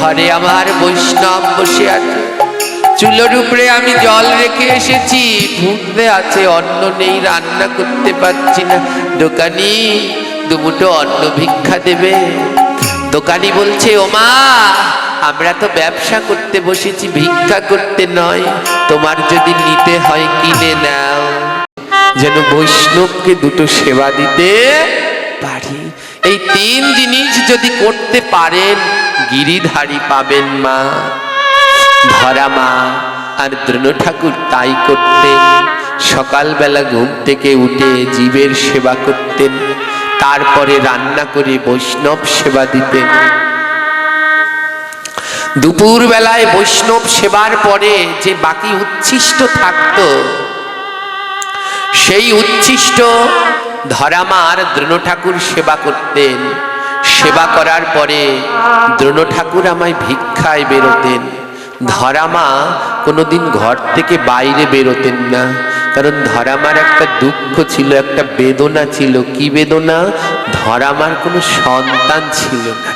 ঘরে আমার বৈষ্ণব বসে আছে, চুলোর উপরে আমি জল রেখে এসেছি, ফুটতে আছে, অন্ন নেই, রান্না করতে পারছি না। দোকানি দুমুঠো অন্ন ভিক্ষা দেবে? দোকানি বলছে, ও মা, আমরা তো ব্যবসা করতে বসেছি, ভিক্ষা করতে নয়, তোমার যদি নিতে হয় কিনে নাও। যেন বৈষ্ণবকে দুটো সেবা দিতে পারি। এই তিন জিনিস যদি করতে পারেন, গিরিধারী পাবেন মা। ধরা মা আর দ্রোণ ঠাকুর তাই করতেন। সকালবেলা ঘুম থেকে উঠে জীবের সেবা করতেন, তারপরে রান্না করে বৈষ্ণব সেবা দিতেন। দুপুর বেলায় বৈষ্ণব সেবার পরে যে বাকি উচ্ছিষ্ট থাকতো, সেই উচ্ছিষ্ট ধরামা আর দ্রোণ ঠাকুর সেবা করতেন। সেবা করার পরে দ্রোণ ঠাকুর আমায় ভিক্ষায় বেরোতেন। ধরামা কোনোদিন ঘর থেকে বাইরে বেরোতেন না, কারণ ধরামার একটা দুঃখ ছিল, একটা বেদনা ছিল। কি বেদনা? ধরামার কোনো সন্তান ছিল না,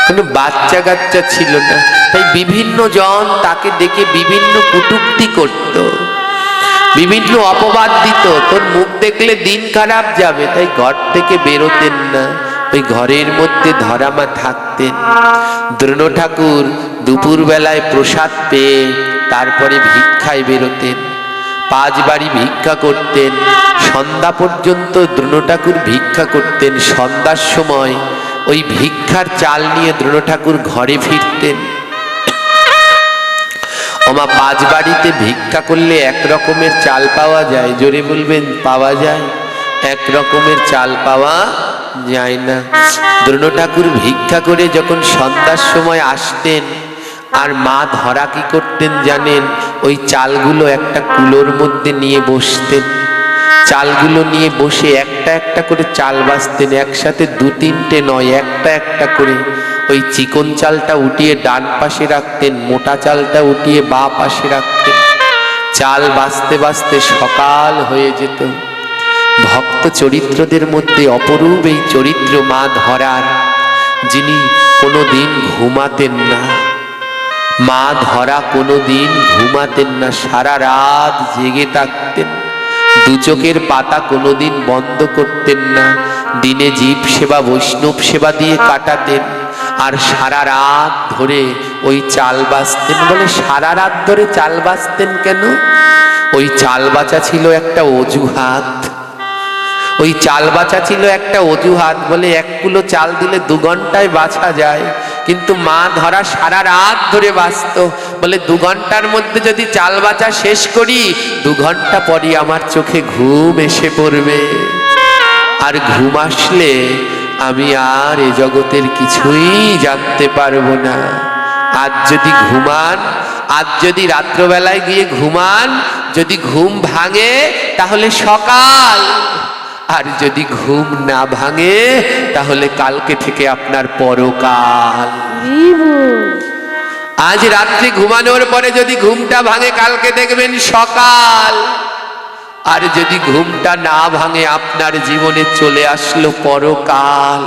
কোনো বাচ্চা কাচ্চা ছিল না। তাই বিভিন্ন জন তাকে দেখে বিভিন্ন কটূক্তি করত, বিভিন্ন অপবাদ দিত, তোর মুখ দেখলে দিন খারাপ যাবে। তাই ঘর থেকে বেরোতেন না, ওই ঘরের মধ্যে ধরামা থাকতেন। দ্রোণ ঠাকুর দুপুর বেলায় প্রসাদ পেয়ে তারপরে ভিক্ষায় বেরোতেন, 5 বাড়ি ভিক্ষা করতেন। সন্ধ্যা পর্যন্ত দ্রোণ ঠাকুর ভিক্ষা করতেন। সন্ধ্যার সময় ওই ভিক্ষার চাল নিয়ে দ্রোণ ঠাকুর ঘরে ফিরতেন। ওমা, 5 বাড়িতে ভিক্ষা করলে 1 রকমের চাল পাওয়া যায়? জোরে বলবেন, পাওয়া যায়? 1 রকমের চাল পাওয়া যায় না। দ্রোণ ঠাকুর ভিক্ষা করে যখন সন্ধ্যার সময় আসতেন, আর মা ধরা কি করতেন জানেন? ওই চালগুলো একটা কুলোর মধ্যে নিয়ে বসতেন। চালগুলো নিয়ে বসে একটা একটা করে চাল বাছতেন, একসাথে 2-3টে নয়, একটা একটা করে। ওই চিকন চালটা উঠিয়ে ডান পাশে রাখতেন, মোটা চালটা উঠিয়ে বাঁ পাশে রাখতেন। চাল বাছতে বাছতে সকাল হয়ে যেত। ভক্ত চরিত্রদের মধ্যে অপরূপ এই চরিত্র মা ধরার, যিনি কোনোদিন ঘুমাতেন না। মা ধরা কোনোদিন ঘুমাতেন না, সারা রাত জেগে থাকতেন। 2 চোখের পাতা কোনোদিন বন্ধ করতেন না। দিনে জীব সেবা, বৈষ্ণব সেবা দিয়ে কাটাতেন, আর সারা রাত ধরে ওই চাল বাছতেন। বলে সারা রাত ধরে চাল বাছতেন কেন? ওই চাল বাছা ছিল একটা অজুহাত। ওই চাল বাছা ছিল একটা অজুহাত। বলে 1 কিলো চাল দিলে 2 ঘন্টায় বাছা যায়, কিন্তু মা ধরা সারা রাত ধরে বাঁচত। বলে 2 ঘন্টার মধ্যে যদি চাল বাছা শেষ করি, 2 ঘন্টা পরই আমার চোখে ঘুম এসে পড়বে। আর ঘুম আসলে আমি আর এ জগতের কিছুই জানতে পারবো না। আজ যদি ঘুমান, আজ যদি রাত্রবেলায় গিয়ে ঘুমান, যদি ঘুম ভাঙে তাহলে সকাল, আর যদি ঘুম না ভাঙে তাহলে কালকে থেকে আপনার পরকাল। আজ রাত্রি ঘুমানোর পরে যদি ঘুমটা ভাঙে, কালকে দেখবেন সকাল। আর যদি ঘুমটা না ভাঙে, আপনার জীবনে চলে আসলো পরকাল।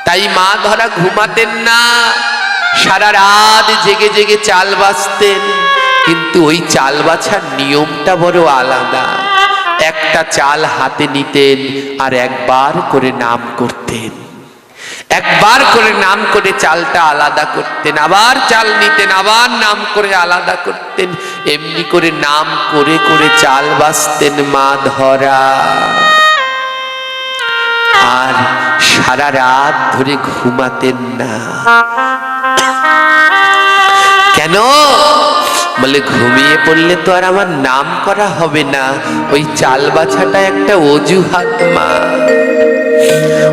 তাই মা ধরা ঘুমাতেন না, সারা রাত জেগে জেগে চাল বাছতেন। কিন্তু ওই চাল বাছার নিয়মটা বড় আলাদা। একটা চাল হাতে নিতেন আর 1 বার করে নাম করতেন। 1 বার করে নাম করে চালটা আলাদা করতেন, আবার চাল নিতেন, আবার নাম করে আলাদা করতেন। এমনি করে নাম করে করে চাল বাছতেন মা ধরা। আর সারা রাত ধরে ঘুমাতেন না। কেন? বলে ঘুমিয়ে পড়লে তো আর আমার নাম করা হবে না। ওই চাল বাছাটা একটা অজুহাত মা।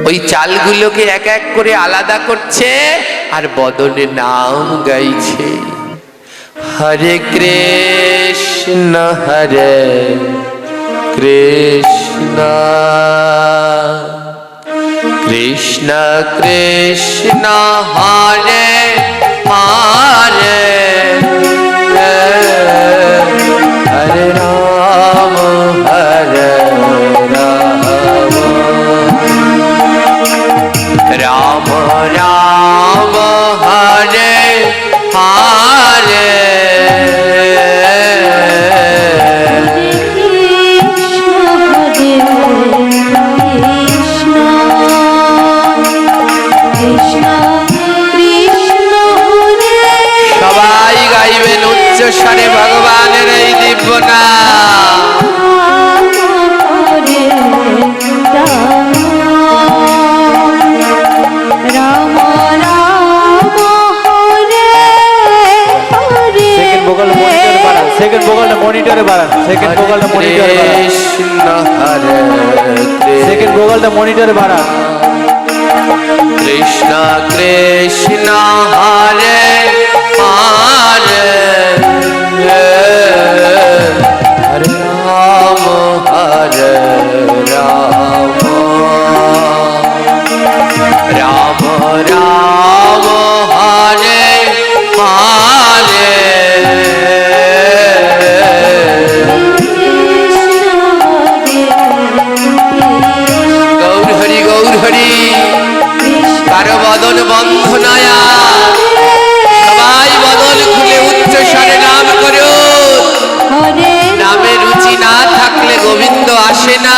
ওই চালগুলোকে 1 1 করে আলাদা করছে আর বদনে নাম গাইছে। হরে কৃষ্ণ হরে কৃষ্ণ কৃষ্ণ কৃষ্ণ হরে হরে হরে রাম হরে রাম রাম রাম হরে স্বরে ভগবানের এই দিব্য নাম। সেকেন্ড ভোকালটা মনিটরে বাড়ান, সেকেন্ড ভোকালটা মনিটরে বাড়ান, কৃষ্ণ হরে সেকেন্ড ভোকালটা মনিটরে বাড়ান। কৃষ্ণ কৃষ্ণ হরে হরে হরে রাম হরে রাম রাম রাম হরে হরে গৌর হরি গৌর হরি। কারো বদন বন্ধ নয়া, সবাই বদন খুলে উচ্চ স্বরে নাম করো। নামে রুচি না থাকলে গোবিন্দ আসে না।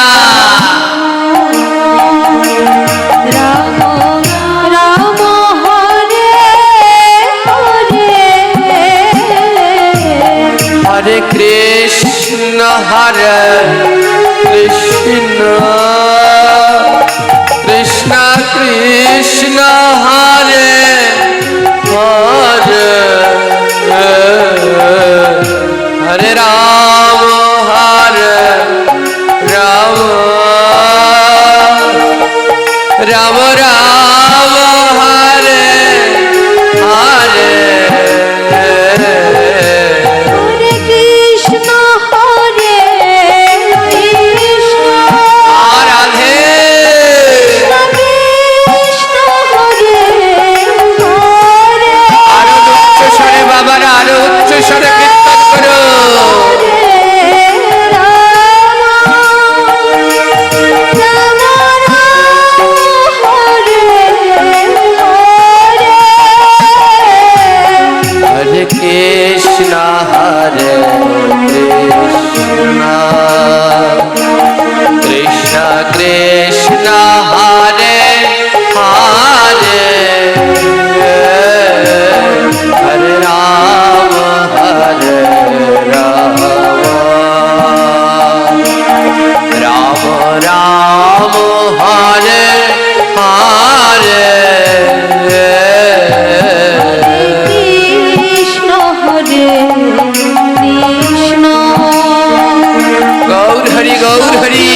হরে কৃষ্ণ হরে কৃষ্ণ কৃষ্ণ কৃষ্ণ হরে হরে হরে রাম হরে রাম রাম রাম হরে হরে কৃষ্ণ হরে কৃষ্ণ কৃষ্ণ কৃষ্ণ হরে হরে হরে রাম হরে রাম রাম রাম হরে হরে গৌর হরি গৌর হরি।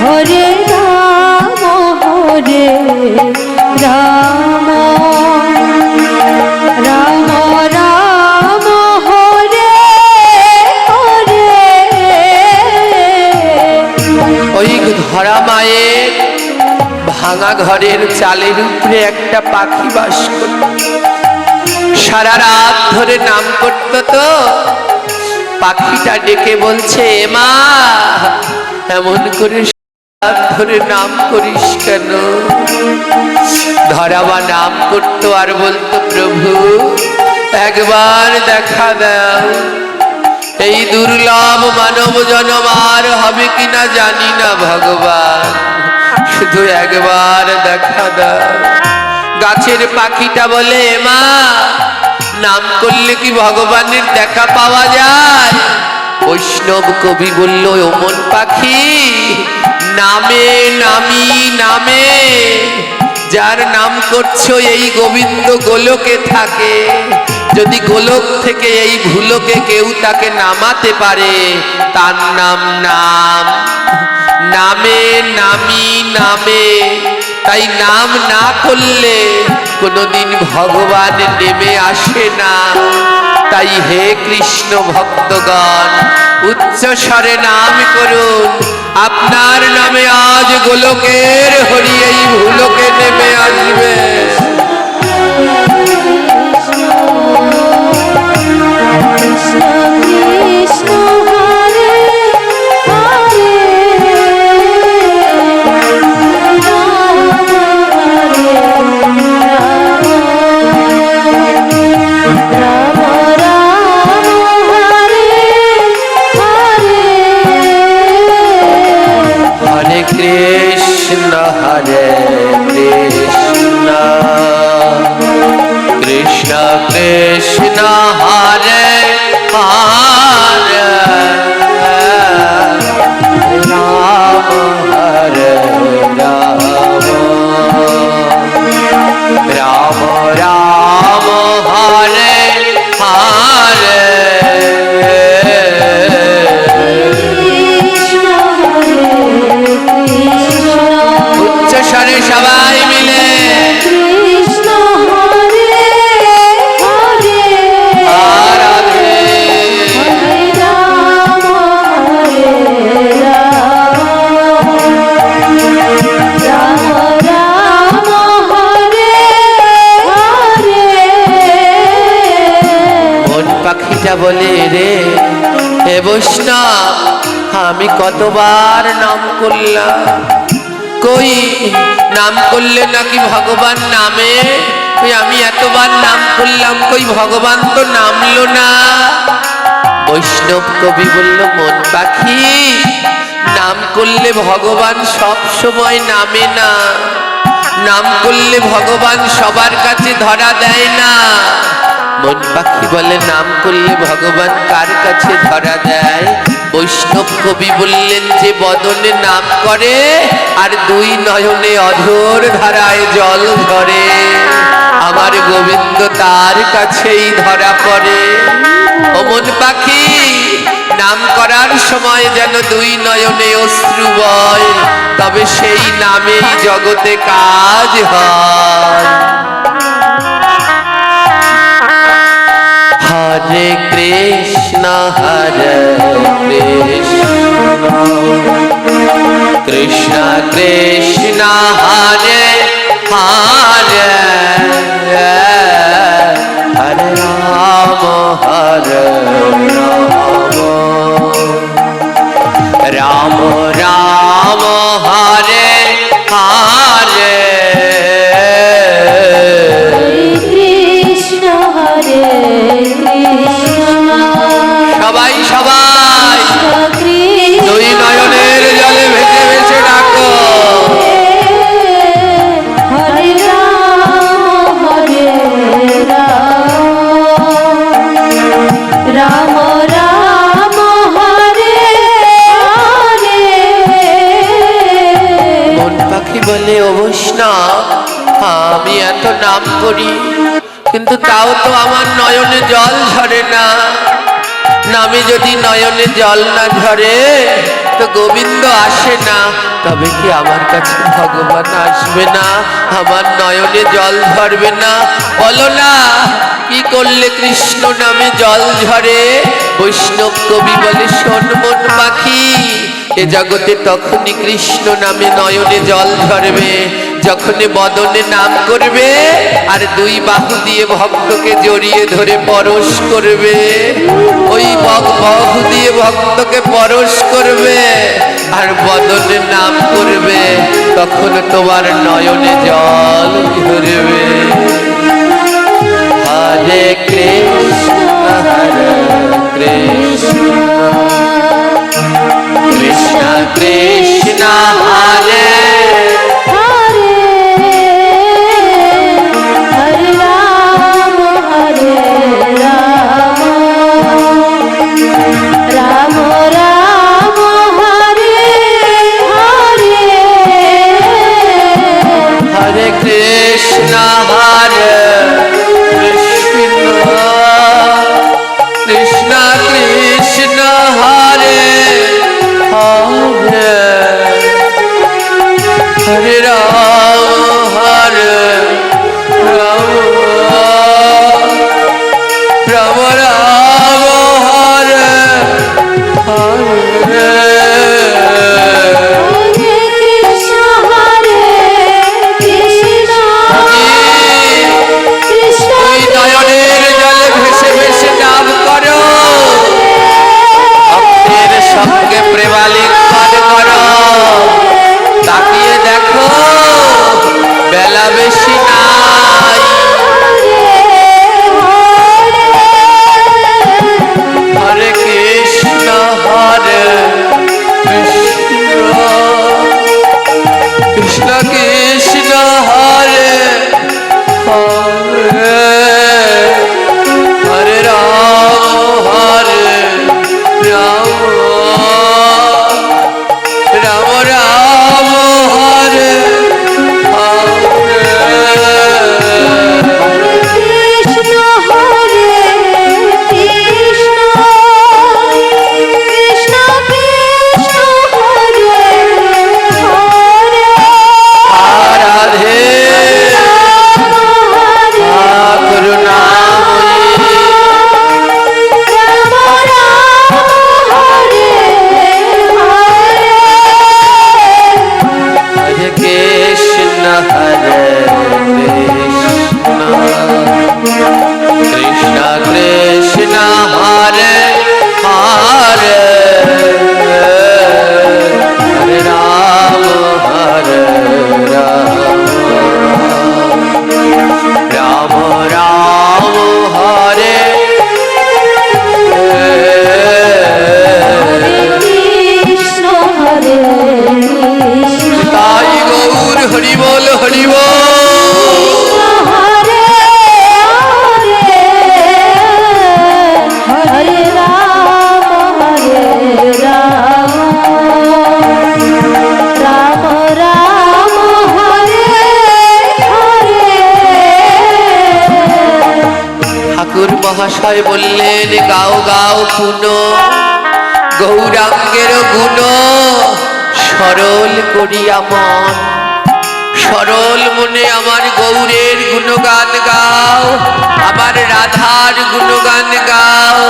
হরে রাম হরে রাম রাম রাম হরে হরে। ওই ধরা মায়ের ভাঙা ঘরের চালের উপরে একটা পাখি বাস করত। সারা রাত ধরে নাম করত। তো পাখিটা ডেকে বলছে, মা এমন করে রাত ধরে নাম করিস কেন? ধরাবা নাম করতো আর বলতো, প্রভু একবার দেখা দাও। এই দুর্লভ মানব জন্ম আর হবে কিনা জানি না ভগবান, শুধু একবার দেখা দাও। গাছের পাখিটা বলে, মা নাম করলে কি ভগবানের দেখা পাওয়া যায়? বৈষ্ণব কবি বলল, ওমন পাখি নামে নামি নামে, যার নাম করছো এই গোবিন্দ গোলকে থাকে। যদি গোলক থেকে এই ভুলোকে কেউ তাকে নামাতে পারে, তার নাম নাম। নামে নামি নামে, তাই নাম না করলে কোনোদিন ভগবান নেমে আসে না। তাই হে কৃষ্ণ ভক্তগণ, উচ্চ স্বরে নাম করুন। আপনার নামে আজ গোলকের হরি এই ভুলোকে নেমে আসবে। কৃষ্ণ হরে কৃষ্ণ বলে, রে হে বৈষ্ণব, আমি কতবার নাম করলাম, কই নাম করলে নাকি ভগবান নামে, কই আমি এতবার নাম করলাম, কই ভগবান তো নামলো না। বৈষ্ণব কবি বলল, মন পাখি, নাম করলে ভগবান সব সময় নামে না, নাম করলে ভগবান সবার কাছে ধরা দেয় না। মন পাখি বলে, নাম করলে ভগবান কার কাছে ধরা দেয়? বৈষ্ণব কবি বললেন, যে বদনে নাম করে আর দুই নয়নে অধর ধারায় জল ধরে, আমার গোবিন্দ তার কাছেই ধরা পড়ে। ও মন পাখি, নাম করার সময় যেন দুই নয়নে অশ্রু বয়, তবে সেই নামেই জগতে কাজ হয়। হরে কৃষ্ণ হরে কৃষ্ণ, কৃষ্ণ কৃষ্ণ হরে হরে, হরে রাম হরে রাম, রাম রাম হরে হরে। কৃষ্ণ হরে কৃষ্ণ, সবাই সবাই দুই নয়নের জলে ভেসে ভেসে ডাকো, হরে রাম হরে রাম, রাম রাম হরে হরে। মন পাখি বলে, ও বৈষ্ণব, আমি এত নাম করি, কিন্তু তাও তো আমার নয়নে জল ঝরে না। নামে যদি নয়নে জল না ঝরে, তো গোবিন্দ আসে না, তবে কি আমার কাছে ভগবান আসবে না? আমার নয়নে জল ঝরবে না? বলো না, কি করলে কৃষ্ণ নামে জল ঝরে? বৈষ্ণব কবি বলে, শোন মন পাখি, এ জগতে তখনই কৃষ্ণ নামে নয়নে জল ঝরবে, যখনই বদনে নাম করবে আর দুই বাহু দিয়ে ভক্তকে জড়িয়ে ধরে পরশ করবে, ওই বাহু দিয়ে ভক্তকে পরশ করবে আর বদনে নাম করবে, তখন তোমার নয়নে জল ঝরবে। হরে কৃষ্ণ হরে কৃষ্ণ, কৃষ্ণ কৃষ্ণ হরে হরে, হরে রাম হরে রাম, রাম রাম হরে হরে। হরে কৃষ্ণ হরে কৃষ্ণ, কৃষ্ণ কৃষ্ণ হরে হরে। মহাশয় বললেন, গাও গাও পুনো গৌরাঙ্গের গুণ, সরল করিয়া মন, সরল মনে আমার গৌরের গুণগান গাও, আমার রাধার গুণগান গাও,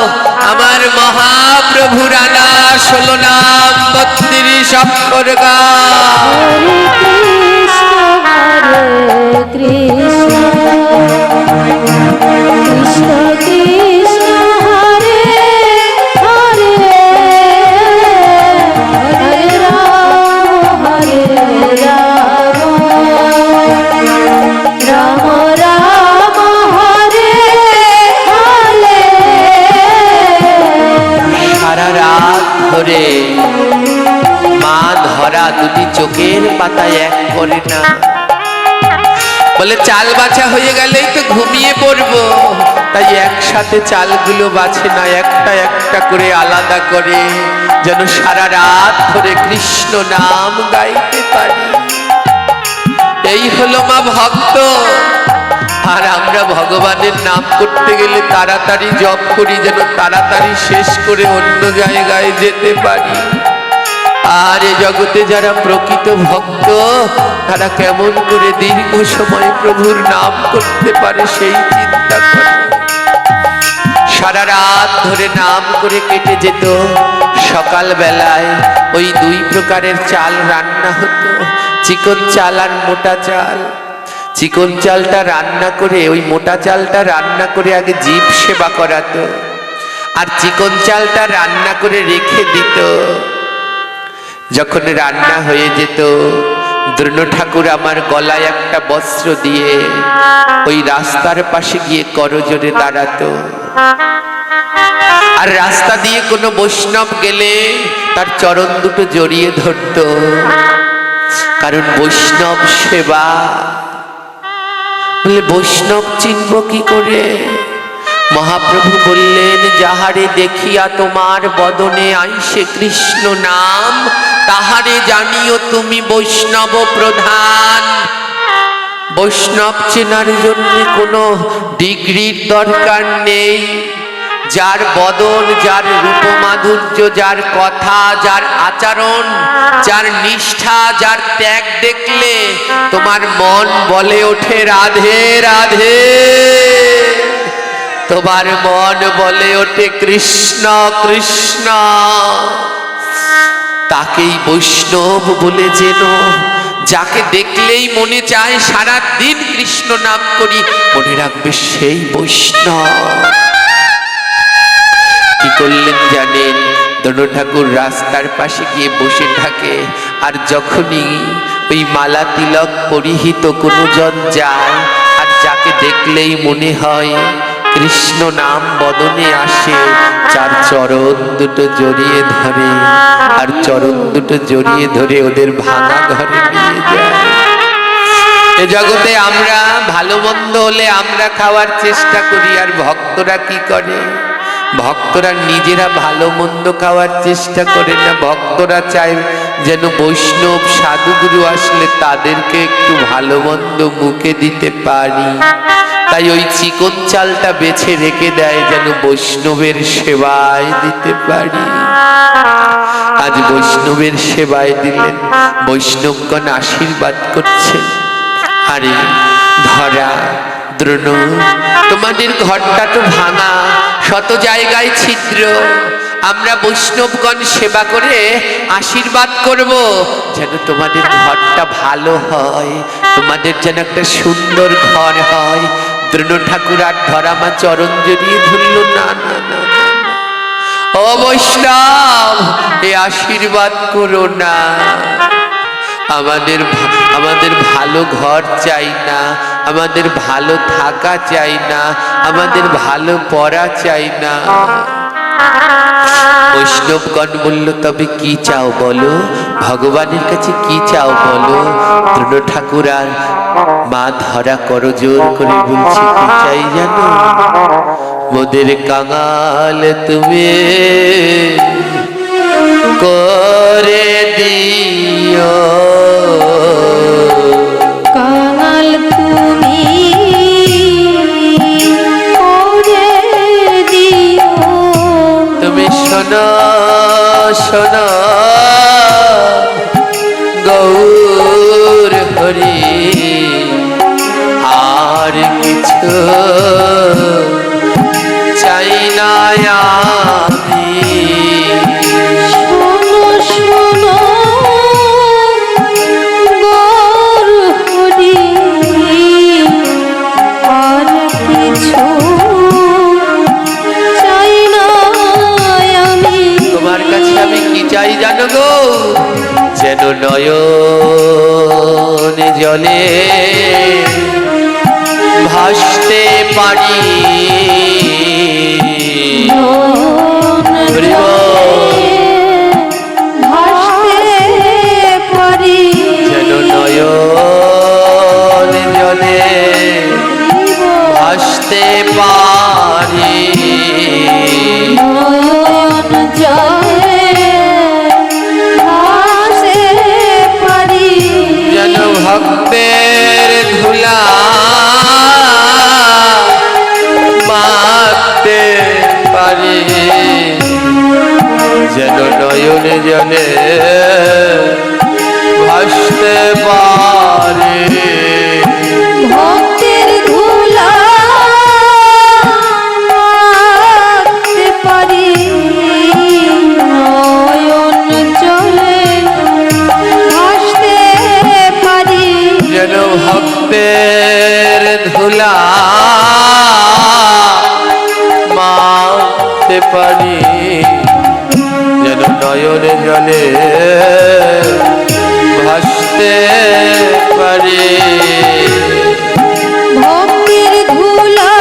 আমার মহাপ্রভু রাধা 16 নাম 32 অক্ষর গাও। হরে কৃষ্ণ কৃষ্ণ কৃষ্ণ হরে হরে, হরে রাম হরে রাম, রাম রাম হরে হরে। সারা রাত ধরে মা ধরা দুটি চোখের পাতায় এক করে না, বলে চাল বাছা হয়ে গেলেই তো ঘুমিয়ে পড়বো, তাই একসাথে চালগুলো বাছে না, একটা একটা করে আলাদা করে, যেন সারা রাত ধরে কৃষ্ণ নাম গাইতে পারি। এই হলো মা ভক্ত। আর আমরা ভগবানের নাম করতে গেলে তাড়াতাড়ি জপ করি, যেন তাড়াতাড়ি শেষ করে অন্য জায়গায় যেতে পারি। আর এ জগতে যারা প্রকৃত ভক্ত, তারা কেমন করে দীর্ঘ সময় প্রভুর নাম করতে পারে সেই চিন্তা করে। সারা রাত ধরে নাম করে কেটে যেত। সকাল বেলায় ওই 2 প্রকারের চাল রান্না হতো, চিকন চাল আর মোটা চাল। চিকন চালটা রান্না করে, ওই মোটা চালটা রান্না করে আগে জীব সেবা করাতো, আর চিকন চালটা রান্না করে রেখে দিত। যখন রান্না হয়ে যেত, দ্রোণ ঠাকুর আমার গলায় একটা বস্ত্র দিয়ে ওই রাস্তার পাশে গিয়ে করজোড়ে দাঁড়াতো। আর রাস্তা দিয়ে কোনো বৈষ্ণব গেলে তার চরণ দুটো জড়িয়ে ধরত, কারণ বৈষ্ণব সেবা। বলে বৈষ্ণব চিনব কি করে? মহাপ্রভু বললেন, যাহারে দেখিয়া তোমার বদনে আইসে কৃষ্ণ নাম, তাহারে জানিও তুমি বৈষ্ণব প্রধান। বৈষ্ণব চেনার জন্য কোনো ডিগ্রির দরকার নেই। যার বদন, যার রূপমাধুর্য, যার কথা, যার আচরণ, যার নিষ্ঠা, যার ত্যাগ দেখলে তোমার মন বলে ওঠে রাধে রাধে, তোমার মন বলে ওঠে কৃষ্ণ কৃষ্ণ। তাকেই বৈষ্ণব বলে যেন, যাকে দেখলেই মনে চায় সারা দিন কৃষ্ণ নাম করি, মনে রাখবে সেই বৈষ্ণব। কি করলেন জানেন? দ্রোণ ঠাকুর রাস্তার পাশে গিয়ে বসে থাকে, আর যখনই ওই মালা তিলক পরিহিত কোনো জন যায়, আর যাকে দেখলেই মনে হয় কৃষ্ণ নাম বদনে আসে, চার চরণ দুটো জড়িয়ে ধরে, আর চরণ দুটো জড়িয়ে ধরে ওদের ভাঙা ঘরে নিয়ে যায়। এ জগতে আমরা ভালো মন্দ হলে আমরা খাওয়ার চেষ্টা করি, আর ভক্তরা কি করে? ভক্তরা নিজেরা ভালো মন্দ খাওয়ার চেষ্টা করে না। ভক্তরা চায় যেন বৈষ্ণব সাধুগুরু আসলে তাদেরকে একটু ভালো মন্দ মুখে দিতে পারি, তাই ওই চিকন চালটা বেছে রেখে দেয় যেন বৈষ্ণবের সেবায় দিতে পারি। আজ বৈষ্ণবের সেবায় দিলেন, বৈষ্ণবগণ আশীর্বাদ করছেন। আরে ধরা, দ্রোণ, তোমাদের ঘরটা তো ভাঙা, শত জায়গায় ছিদ্র। আমরা বৈষ্ণবগণ সেবা করে আশীর্বাদ করব যেন তোমাদের ঘরটা ভালো হয়, তোমাদের যেন একটা সুন্দর ঘর হয়। দ্রোণ ঠাকুর আর ধরামা চরণ জড়িয়ে ধরল, না না না, ও বৈষ্ণব, এ আশীর্বাদ করো না। আমাদের ভালো ঘর চাই না, আমাদের ভালো থাকা চাই না, আমাদের ভালো পড়া চাই না। বৈষ্ণবগণ বলল, তবে কি চাও বলো, ভগবানের কাছে কি চাও বলো। দ্রোণ ঠাকুর আর মা ধরা করজোর করে বলছে, কি চাই জানো? মোদের কাঙাল তুমি করে দিও, কাঙাল তুমি করে গৌর হরি আর কিছু চাই না আমি। শোনো শোনো গৌর হরি আর কিছু চাই না আমি। তোমার কাছে আমি কি চাই জানো গো? যেন নয়নে জলে ভাসতে পারি, নয়ন জলে ভাসতে পারি। যেন নয়নে জলে ভাসতে পারি, নয়ন জলে ভাসতে পারি। যেন ভক্তের ধুলা মাখতে পারি, যেন নয়নে জলে ভাসতে পারি। ভক্তের ধুলা মাখতে পারি, নয়ন জলে ভাসতে পারি। যেন ভক্তের ধুলা মাখতে পারি, যেন নয়নে জলে ভাসতে পারি। ভক্তের ধুলা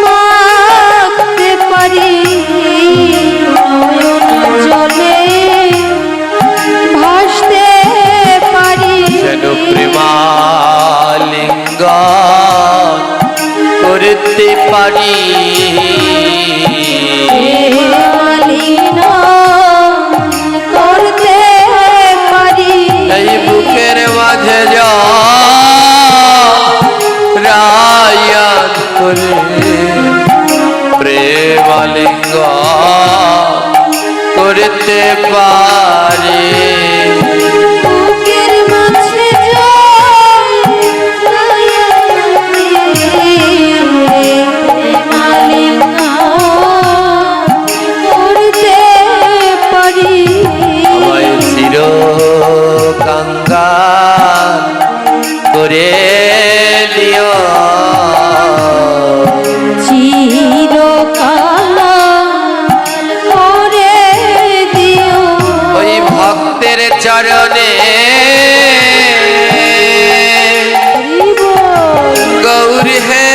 মাখতে পারি, নয়ন জলে ভাসতে পারি। যেন প্রেমালিঙ্গন করতে পারি, প্রেমালিঙ্গন করতে পারি। এই বুকের মাঝে রায়াত করে প্রেমালিঙ্গন করতে পারি। বুকের মাঝে করতে পারি। আমায় চির কাঙ্গাল করে দিও, চিরকাল করে দিও। ওই ভক্তের চরণে গৌর হে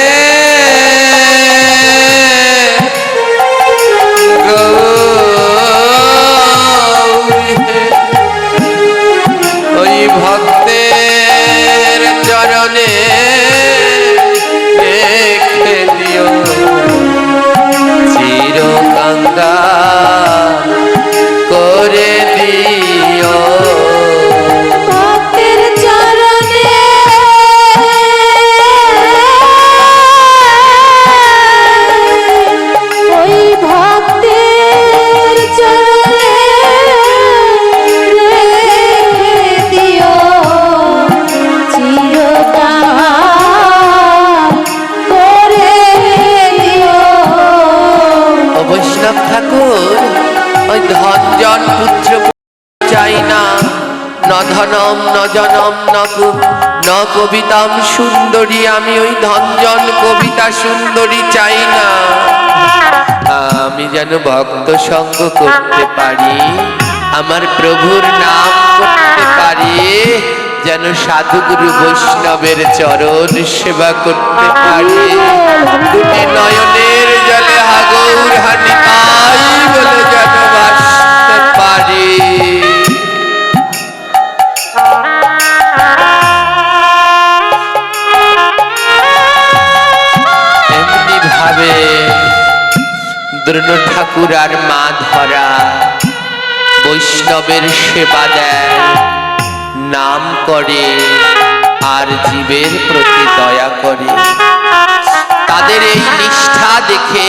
গৌর হে, ওই ভক্তের চরণে রেখে দিও চির কাঙ্গাল করে দিও। ভক্তের চরণে ওই ভক্তের চরণে রেখে দিও চিরকাল করে দিও। বৈষ্ণব ঠাকুর ওই ধনজন পুত্র চাই না, ন ধনম ন জনম ন কবিতাম সুন্দরী। আমি ওই ধনজন কবিতা সুন্দরী চাই না, আমি যেন ভক্ত সঙ্গ করতে পারি, আমার প্রভুর নাম করতে পারি, যেন সাধুগুরু বৈষ্ণবের চরণ সেবা করতে পারি। দুটি নয়নের জলে হাগৌর হানি তাই বলে যেন ভাসতে পারি। এমনি ভাবে দ্রোণ ঠাকুর আর মা ধরা বৈষ্ণবের সেবা দেয়, নাম করে আর জীবের প্রতি দয়া করে। তাদের এই নিষ্ঠা দেখে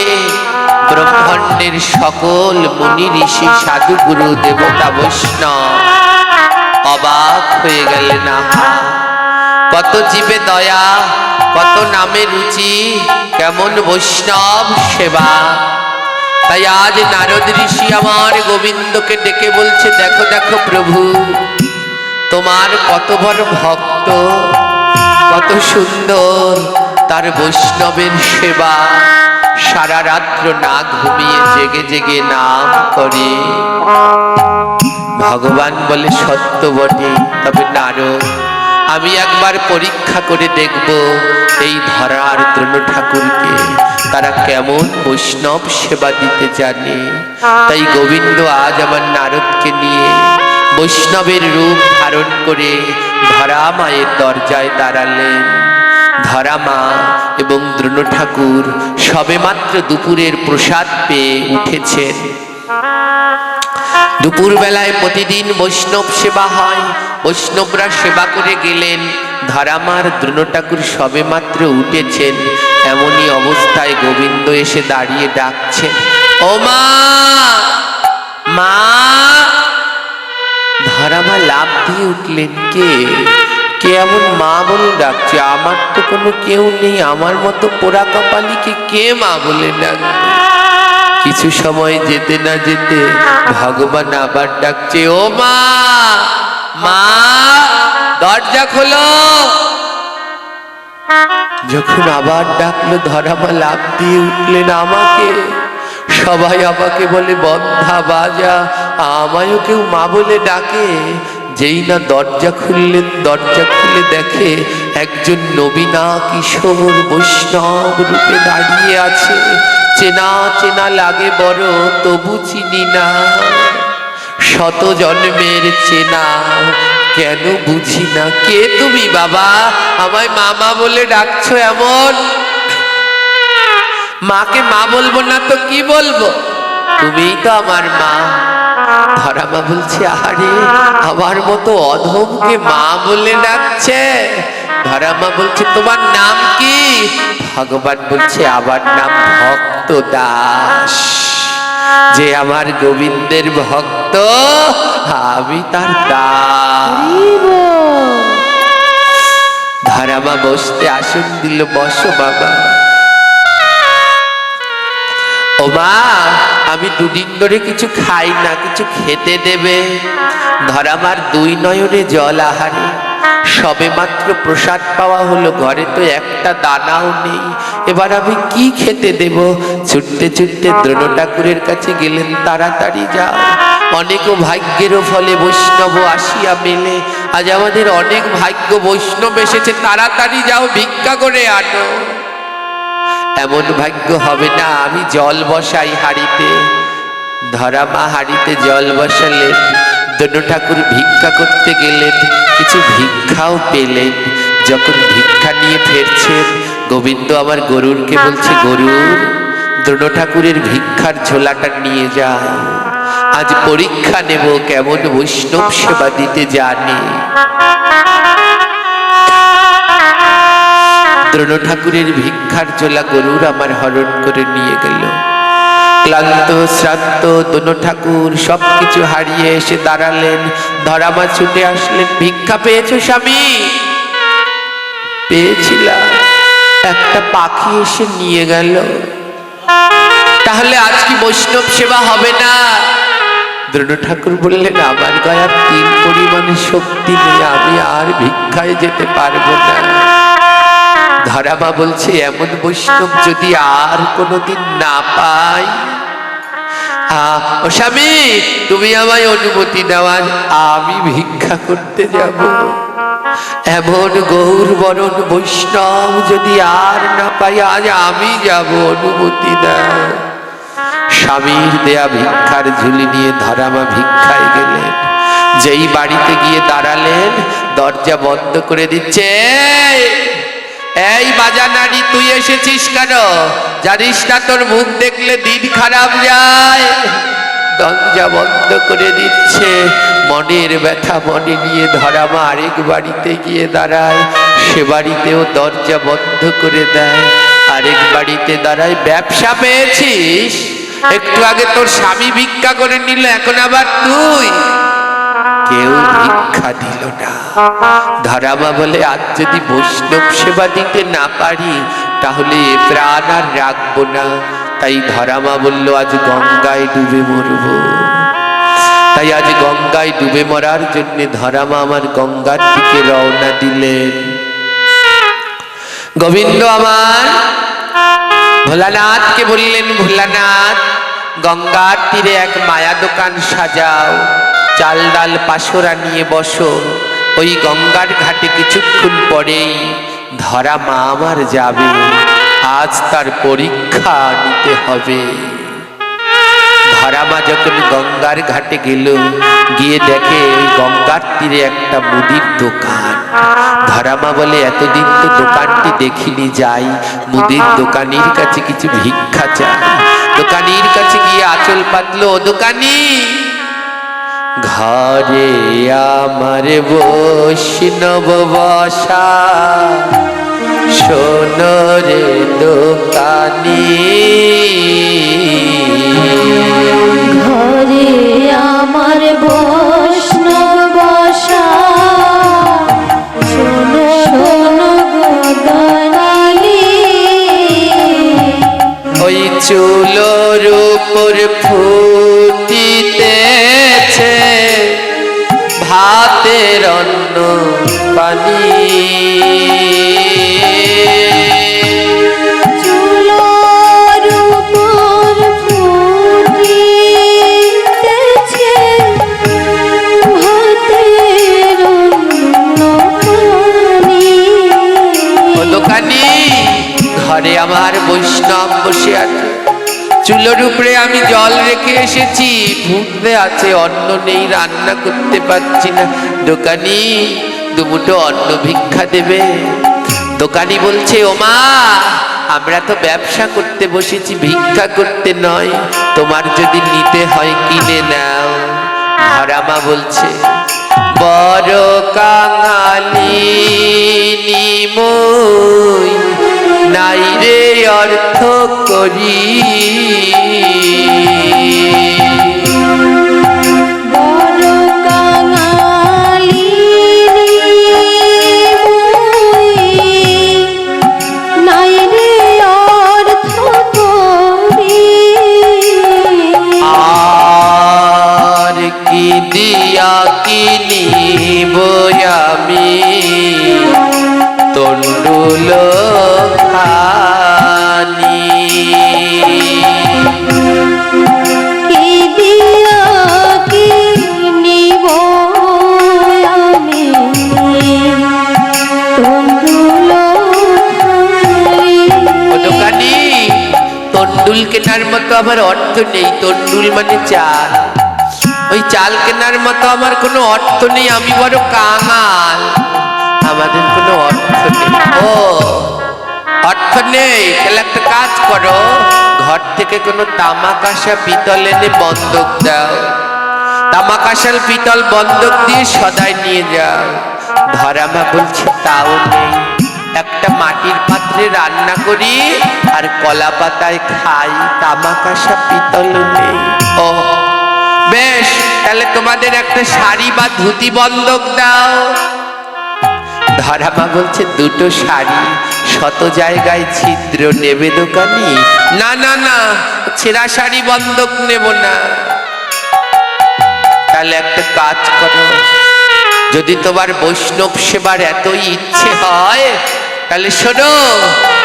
ব্রহ্মাণ্ডের সকল মুনি ঋষি সাধু গুরু দেবতা বৈষ্ণব অবাক হয়ে গেলেন। আহা, কত জীবে দয়া, কত নামে রুচি, কেমন বৈষ্ণব সেবা। তাই আজ নারদ ঋষি আমার গোবিন্দকে ডেকে বলছে, দেখো দেখো প্রভু, তোমার কত বড় ভক্ত, কত সুন্দর তার বৈষ্ণবের সেবা, সারা রাত্র না ঘুমিয়ে জেগে জেগে নাম করে। ভগবান বলে, সত্য বটে, তবে নারদ, আমি একবার পরীক্ষা করে দেখব এই ধরার দ্রোণ ঠাকুরকে তারা কেমন বৈষ্ণব সেবা দিতে জানে। তাই গোবিন্দ আজ আমার নারদকে নিয়ে বৈষ্ণবের রূপ ধারণ করে ধরা মায়ের দরজায় দাঁড়ালেন। ধরা মা এবং দ্রোণ ঠাকুর সবে মাত্র দুপুরের প্রসাদ পেয়ে উঠেছেন। দুপুর বেলায় প্রতিদিন বৈষ্ণব সেবা হয়, বৈষ্ণবরা সেবা করে গেলেন। ধরামার দ্রোণ ঠাকুর সবে মাত্র উঠেছেন, এমনই অবস্থায় গোবিন্দ এসে দাঁড়িয়ে ডাকছেন, ও মা, মা। ধরামা লাফ দিয়ে উঠলেন, কে কে এমন মা বলে ডাকছে? আমার তো কোনো কেউ নেই, আমার মতো পোড়া কপালিকে কে মা বলে ডাকবে? কিছু সময় যেতে না যেতে ভগবান আবার ডাকছে, ও মা, মা, দরজা খোলো। যখন আবার ডাকলো, ধরামা লাফ দিয়ে উঠলেন, আমাকে? সবাই আমাকে বলে বন্ধা বাজা, আমায়ও কেউ মা বলে ডাকে? যেই না দরজা খুললেন, দরজা খুলে দেখে একজন নবীনা কিশোর বৈষ্ণব রূপে দাঁড়িয়ে আছে। চেনা চেনা লাগে বড়, তবু চিনি না, শত জন্মের চেনা, কেন বুঝি না। কে তুমি বাবা, আমায় মামা বলে ডাকছো এমন? মাকে মা বলবো না তো কি বলবো? তুমিই তো আমার মা। ধরামা বলছে, আরে আমার মতো অধমকে মা বলে ডাকছে? ধরামা বলছে, তোমার নাম কি? ভগবান বলছে, আবার নাম ভক্ত দাস। যে আমার গোবিন্দের ভক্ত, আমি তার দাস। ধরামা বসতে আসন দিল, বসো বাবা। ও মা, আমি দুদিন ধরে কিছু খাই না, কিছু খেতে দেবে? ধরামার দুই নয়নে জল আহারে, সবে মাত্র প্রসাদ পাওয়া হলো, ঘরে তো একটা দানাও নেই, এবার আমি কি খেতে দেব? ছুটতে ছুটতে দ্রোণ ঠাকুরের কাছে গেলেন, তাড়াতাড়ি যাও, অনেক ভাগ্যেরও ফলে বৈষ্ণব আসিয়া মেলে। আজ আমাদের অনেক ভাগ্য বৈষ্ণব এসেছে, তাড়াতাড়ি যাও, ভিক্ষা করে আনো। এমন ভাগ্য হবে না, আমি জল বসাই হাড়িতে। ধরামা হাড়িতে জল বসালেন, দ্রোণ ঠাকুর ভিক্ষা করতে গেলেন, কিছু ভিক্ষাও পেলেন। যখন ভিক্ষা নিয়ে ফিরছেন, গোবিন্দ আমার গরুরকে বলছে, গরুর, দ্রোণ ঠাকুরের ভিক্ষার ঝোলাটা নিয়ে যাও, আজ পরীক্ষা নেব কেমন বৈষ্ণব সেবা দিতে জানে। দ্রোণ ঠাকুরের ভিক্ষার ঝোলা গরুর আমার হরণ করে নিয়ে গেল। ক্লান্ত শ্রান্ত দ্রোণ ঠাকুর সবকিছু হারিয়ে এসে দাঁড়ালেন। ধরামা ছুটে আসলেন, ভিক্ষা পেয়েছো স্বামী? পেয়েছিলাম, একটা পাখি এসে নিয়ে গেল। তাহলে আজ কি বৈষ্ণব সেবা হবে না? দ্রোণ ঠাকুর বললেন, আমার গায়ে আর তিল পরিমাণে শক্তি নেই, আমি আর ভিক্ষায় যেতে পারবো না। ধরামা বলছে, এমন বৈষ্ণব যদি আর কোনোদিন না পাই। ও স্বামী, তুমি আমায় অনুমতি দেওয়ার, আমি ভিক্ষা করতে যাব। এমন গৌর বরণ বৈষ্ণব যদি আর না পাই, আজ আমি যাব, অনুমতি দাও। স্বামীর দেয়া ভিক্ষার ঝুলি নিয়ে ধরামা ভিক্ষায় গেলেন। যেই বাড়িতে গিয়ে দাঁড়ালেন, দরজা বন্ধ করে দিচ্ছে। এই বাজা নারী, তুই এসেছিস কেন? জানিস না তোর মুখ দেখলে দিন খারাপ যায়? দরজা বন্ধ করে দিচ্ছে। মনের ব্যথা মনে নিয়ে ধরামা আরেক বাড়িতে গিয়ে দাঁড়ায়, সে বাড়িতেও দরজা বন্ধ করে দেয়। আরেক বাড়িতে দাঁড়ায়, ব্যবসা পেয়েছিস? একটু আগে তোর স্বামী ভিক্ষা করে নিল, এখন আবার তুই? কেউ ভিক্ষা দিল না। ধরামা বলে আজ যদি বৈষ্ণব সেবা দিতে না পারি তাহলে এ প্রাণ আর রাখবো না। তাই ধরামা বলল আজ গঙ্গায় ডুবে মরব। তাই আজ গঙ্গায় ডুবে মরার জন্য ধরামা আমার গঙ্গার দিকে রওনা দিলেন। গোবিন্দ আমার ভোলানাথকে বললেন, ভোলানাথ গঙ্গার তীরে এক মায়া দোকান সাজাও, চাল ডাল পাশরা নিয়ে বসো। ওই গঙ্গার ঘাটে কিছুক্ষণ পরেই ধরামা আমার যাবে, আজ তার পরীক্ষা নিতে হবে। ধরামা যখন গঙ্গার ঘাটে গেল, গিয়ে দেখে ওই গঙ্গার তীরে একটা মুদির দোকান। ধরামা বলে এতদিন তো দোকানটি দেখিনি, যাই মুদির দোকানির কাছে কিছু ভিক্ষা চাই। দোকানির কাছে গিয়ে আঁচল পাতলো, ও দোকানি ঘরে আমার বৈষ্ণব বসা, শোনো রে দোকানি ঘরে আমার বৈষ্ণব বসা, শোনো শোনো গদানি। ওই চুলোর উপর ফুটিতেছে ভাতের অন্ন পানি। চুলোর উপর ফুটিতেছে ভাতের অন্ন পানি। ও দোকানি ঘরে আমার বৈষ্ণব বসে আছে, চুলোর উপরে আমি জল রেখে এসেছি, ফুটতে আছে, অন্ন নেই, রান্না করতে পারছি না। দোকানি দুমুঠো অন্ন ভিক্ষা দেবে? দোকানি বলছে, ওমা আমরা তো ব্যবসা করতে বসেছি, ভিক্ষা করতে নয়, তোমার যদি নিতে হয় কিনে নাও। ধরামা বলছে, বড় কাঙালি নিমই নাই রে অর্থ করি। বড় কাঙালি নাই রে অর্থ করি। আর কি দিয়া কিনিব আমি তন্ডুল খানি। কি দিয়া কিনিব আমি তন্ডুল খানি। ও দোকানি তন্ডুল কেনার মতো আমার অর্থ নেই, তন্ডুল মানে চাল, ওই চাল কেনার মতো আমার কোনো অর্থ নেই, আমি বড় কাঙাল, আমাদের কোনো অর্থ নেই। ও অর্থ নেই, তাহলে একটা কাজ করো, ঘর থেকে কোনো তামা কাঁসা পিতল এনে বন্ধক দাও, তামা কাঁসাল পিতল বন্ধক দিয়ে সদাই নিয়ে যাও। ধরামা বলছে তাও নেই, একটা মাটির পাত্রে রান্না করি আর কলা পাতায় খাই, তামা কাঁসা পিতল নেই। ও বেশ, তাহলে তোমাদের একটা শাড়ি বা ধুতি বন্ধক দাও। ধরামা বলছে দুটো শাড়ি, শত জায়গায় ছিদ্র, নেবে দোকানি? না না না, ছেঁড়া শাড়ি বন্ধক নেব না। তাহলে একটা কাজ করো, যদি তোমার বৈষ্ণব সেবার এতই ইচ্ছে হয় তাহলে শোনো,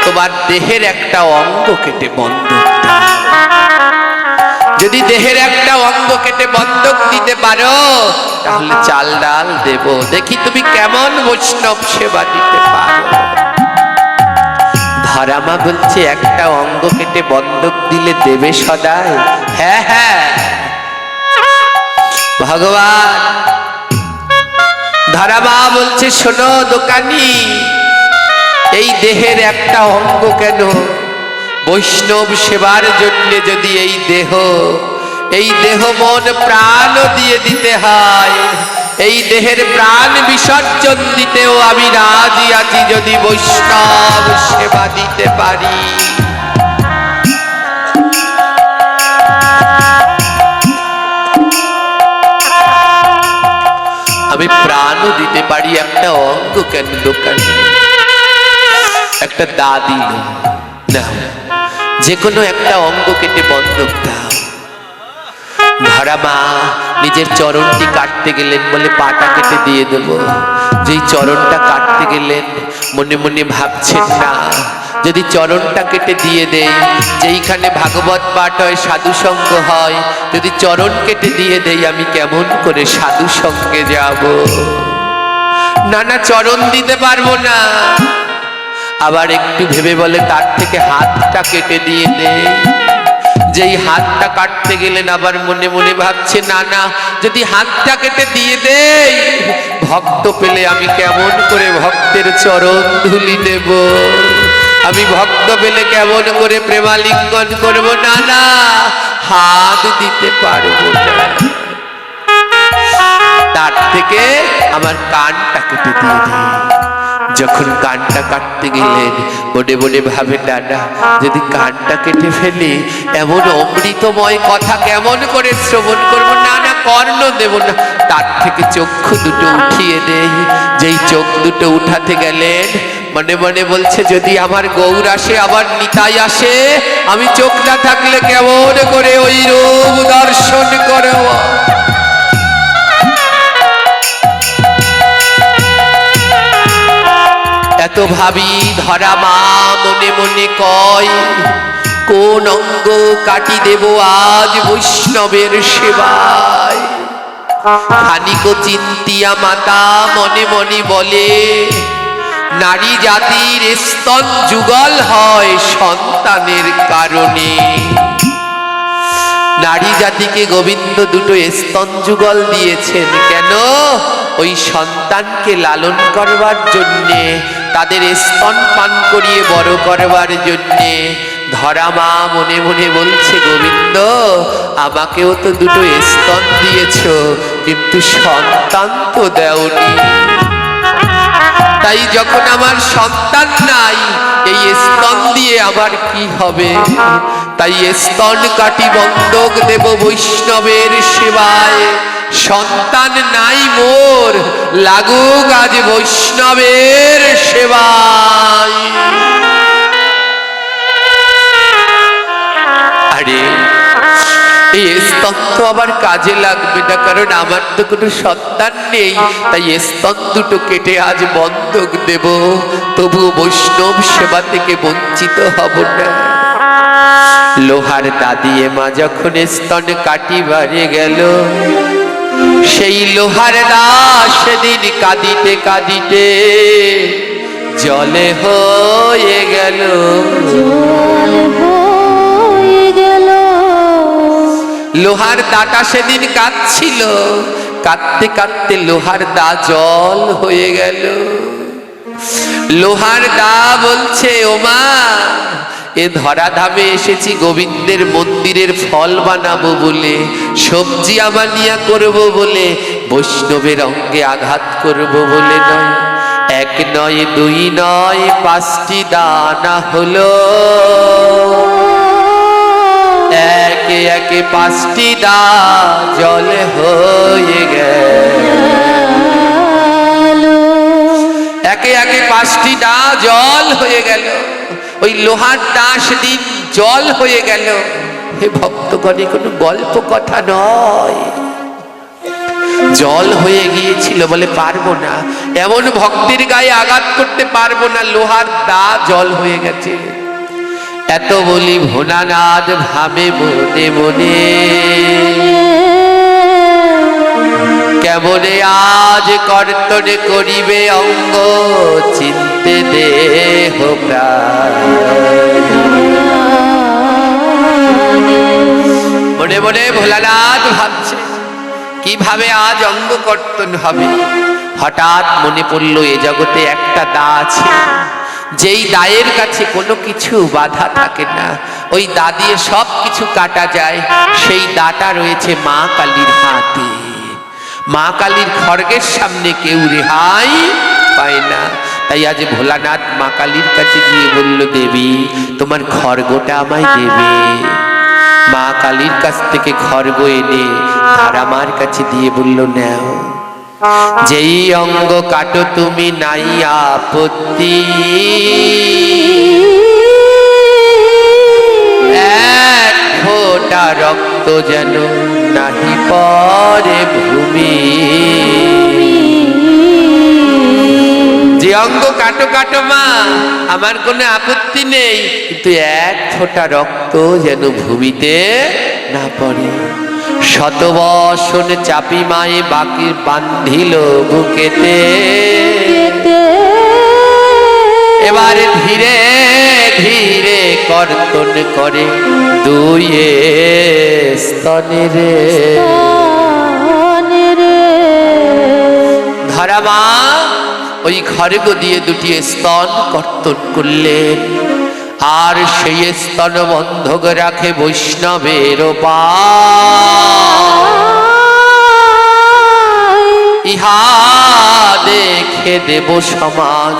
তোমার দেহের একটা অঙ্গ কেটে বন্ধক দাও। যদি দেহের একটা অঙ্গ কেটে বন্ধক দিতে পারো তাহলে চাল ডাল দেব, দেখি তুমি কেমন বৈষ্ণব সেবা দিতে পারো। ধরামা বলছে একটা অঙ্গ কেটে বন্ধক দিলে দেবে সদাই? হ্যাঁ হ্যাঁ ভগবান। ধরামা বলছে, শোনো দোকানি, এই দেহের একটা অঙ্গ কেন, বৈষ্ণব সেবার জন্য যদি এই দেহ মন প্রাণ দিয়ে দিতে হয়, এই দেহের প্রাণ বিসর্জন দিতেও আমি রাজি আছি, যদি বৈষ্ণব সেবা দিতে পারি। আমি প্রাণও দিতে পারি, একটা অঙ্গ কেন দোকানে, একটা দাদি না, যে কোনো একটা অঙ্গ কেটে বন্ধক দাও। ধরা মা নিজের চরণটি কাটতে গেলেন বলে পাটা কেটে দিয়ে দেব। যেই চরণটা কাটতে গেলেন মনে মনে ভাবছেন না, যদি চরণটা কেটে দিয়ে দেই, যেইখানে ভাগবত পাঠ হয় সাধু সঙ্গ হয়, যদি চরণ কেটে দিয়ে দেই আমি কেমন করে সাধু সঙ্গে যাব? না না, চরণ দিতে পারবো না। আবার একটু ভেবে বলে তার থেকে হাতটা কেটে দিয়ে দেই। যেই হাতটা কাটতে গেলেন আবার মনে মনে ভাবছে না না, যদি হাতটা কেটে দিয়ে দেই ভক্ত পেলে আমি কেমন করে ভক্তের চরণ ধুলি দেব? আমি ভক্ত পেলে কেমন করে প্রেমালিঙ্গন করব? না না, হাত দিতে পারবো না। তার থেকে আমার কানটা কেটে দিয়ে দেই। যখন কানটা কাটতে গেলেন মনে মনে ভাবে দাদা, যদি কানটা কেটে ফেলি এমন অমৃতময় কথা কেমন করে শ্রবণ করব? না না, কর্ণ দেব না। তার থেকে চক্ষু দুটো উঠিয়ে দেই। যেই চোখ দুটো উঠাতে গেলেন মনে মনে বলছে, যদি আমার গৌর আসে, আবার নিতাই আসে, আমি চোখ না থাকলে কেমন করে ওই রূপ দর্শন করব? এত ভাবি ধরা মা মনে মনে কয়, কোন অঙ্গ কাটি দেব আজ বৈষ্ণবের সেবায়? খানিক চিন্তিয়া মাতা মনে মনে বলে, নারী জাতির স্তন যুগল হয় সন্তানের কারণে। নারী জাতিকে গোবিন্দ দুটো স্তন যুগল দিয়েছেন কেন? ওই সন্তানকে লালন করবার জন্যে, তাদের স্তন পান করিয়ে বড় করবার জন্যে। ধরা মা মনে মনে বলছে, গোবিন্দ আমাকেও তো দুটো স্তন দিয়েছ, কিন্তু সন্তান তো দেওনি। তাই যখন আমার সন্তান নাই, এই স্তন দিয়ে আমার কি হবে? তাই স্তন কাটি বন্ধক দেব বৈষ্ণবের সেবায়। সন্তান নাই মোর, লাগুক আজ বৈষ্ণবের সেবায়। আরে এই স্তন তো আবার কাজে লাগবে না, কারণ আমার তো কোনো সন্তান নেই। তাই স্তন দুটো কেটে আজ বন্ধক দেব, তবুও বৈষ্ণব সেবা থেকে বঞ্চিত হব না। লোহার দাদিয়ে মা যখন স্তন কাটিবারে গেল, সেই লোহার দা সেদিন কাঁদিতে কাঁদিতে জলে হয়ে গেল। লোহার দাটা সেদিন কাঁদছিল, কাঁদতে কাঁদতে লোহার দা জল হয়ে গেল। লোহার দা বলছে, ওমা এ ধরাধামে এসেছি গোবিন্দের মন্দিরের ফল বানাবো বলে, সবজি আমানিয়া করব বলে, বৈষ্ণবের অঙ্গে আঘাত করব বলে নয়। এক নয় দুই নয় 5টি দানা হলো, একে একে 5টি দা জলে হয়ে গেল। একে একে 5টি দা জল হয়ে গেল। ওই লোহার দা সেদিন জল হয়ে গেল। হে ভক্তগণে, কোনো গল্প কথা নয়, জল হয়ে গিয়েছিল বলে পারবো না, এমন ভক্তের গায়ে আঘাত করতে পারবো না, লোহার দা জল হয়ে গেছে। এত বলি ভোলানাথ ভাবে মনে মনে, কেমনে আজ কর্তনে করিবে অঙ্গ চিনতে দেহ প্রাণ। মনে মনে ভোলানাথ ভাবছে কিভাবে আজ অঙ্গ কর্তন হবে। হঠাৎ মনে পড়ল এ জগতে একটা দা আছে, যেই দায়ের কাছে কোনো কিছু বাধা থাকে না, ওই দা দিয়ে সব কিছু কাটা যায়। সেই দাটা রয়েছে মা কালীর হাতে। মা কালীর খড়গের সামনে কেউ রেহাই পায় না। তাই আজ ভোলানাথ মা কালীর কাছে গিয়ে বলল, দেবী তোমার খড়গটা আমায় দেবে। মা কালীর কাছ থেকে খড়গ এনে ধারামার কাছে দিয়ে বলল, নাও। যেই অঙ্গ কাটো তুমি নাই আপত্তি, এক ফোঁটা রক্ত যেন নাহি পরে ভূমি। যে অঙ্গ কাটো কাটো মা, আমার কোনো আপত্তি নেই, কিন্তু এক ফোঁটা রক্ত যেন ভূমিতে না পড়ে। শতবর্ষণ চাপি মায়ে বাকি বান্ধিল বুকেতে, এবারে ধীরে ধীরে কর্তন করে দুই স্তনে রে। ধরা মা ওই খড়গ দিয়ে দুটি স্তন কর্তন করলেন, আর সেই স্তন বন্ধক রাখে বৈষ্ণবের ইহা দেখে দেব সমাজ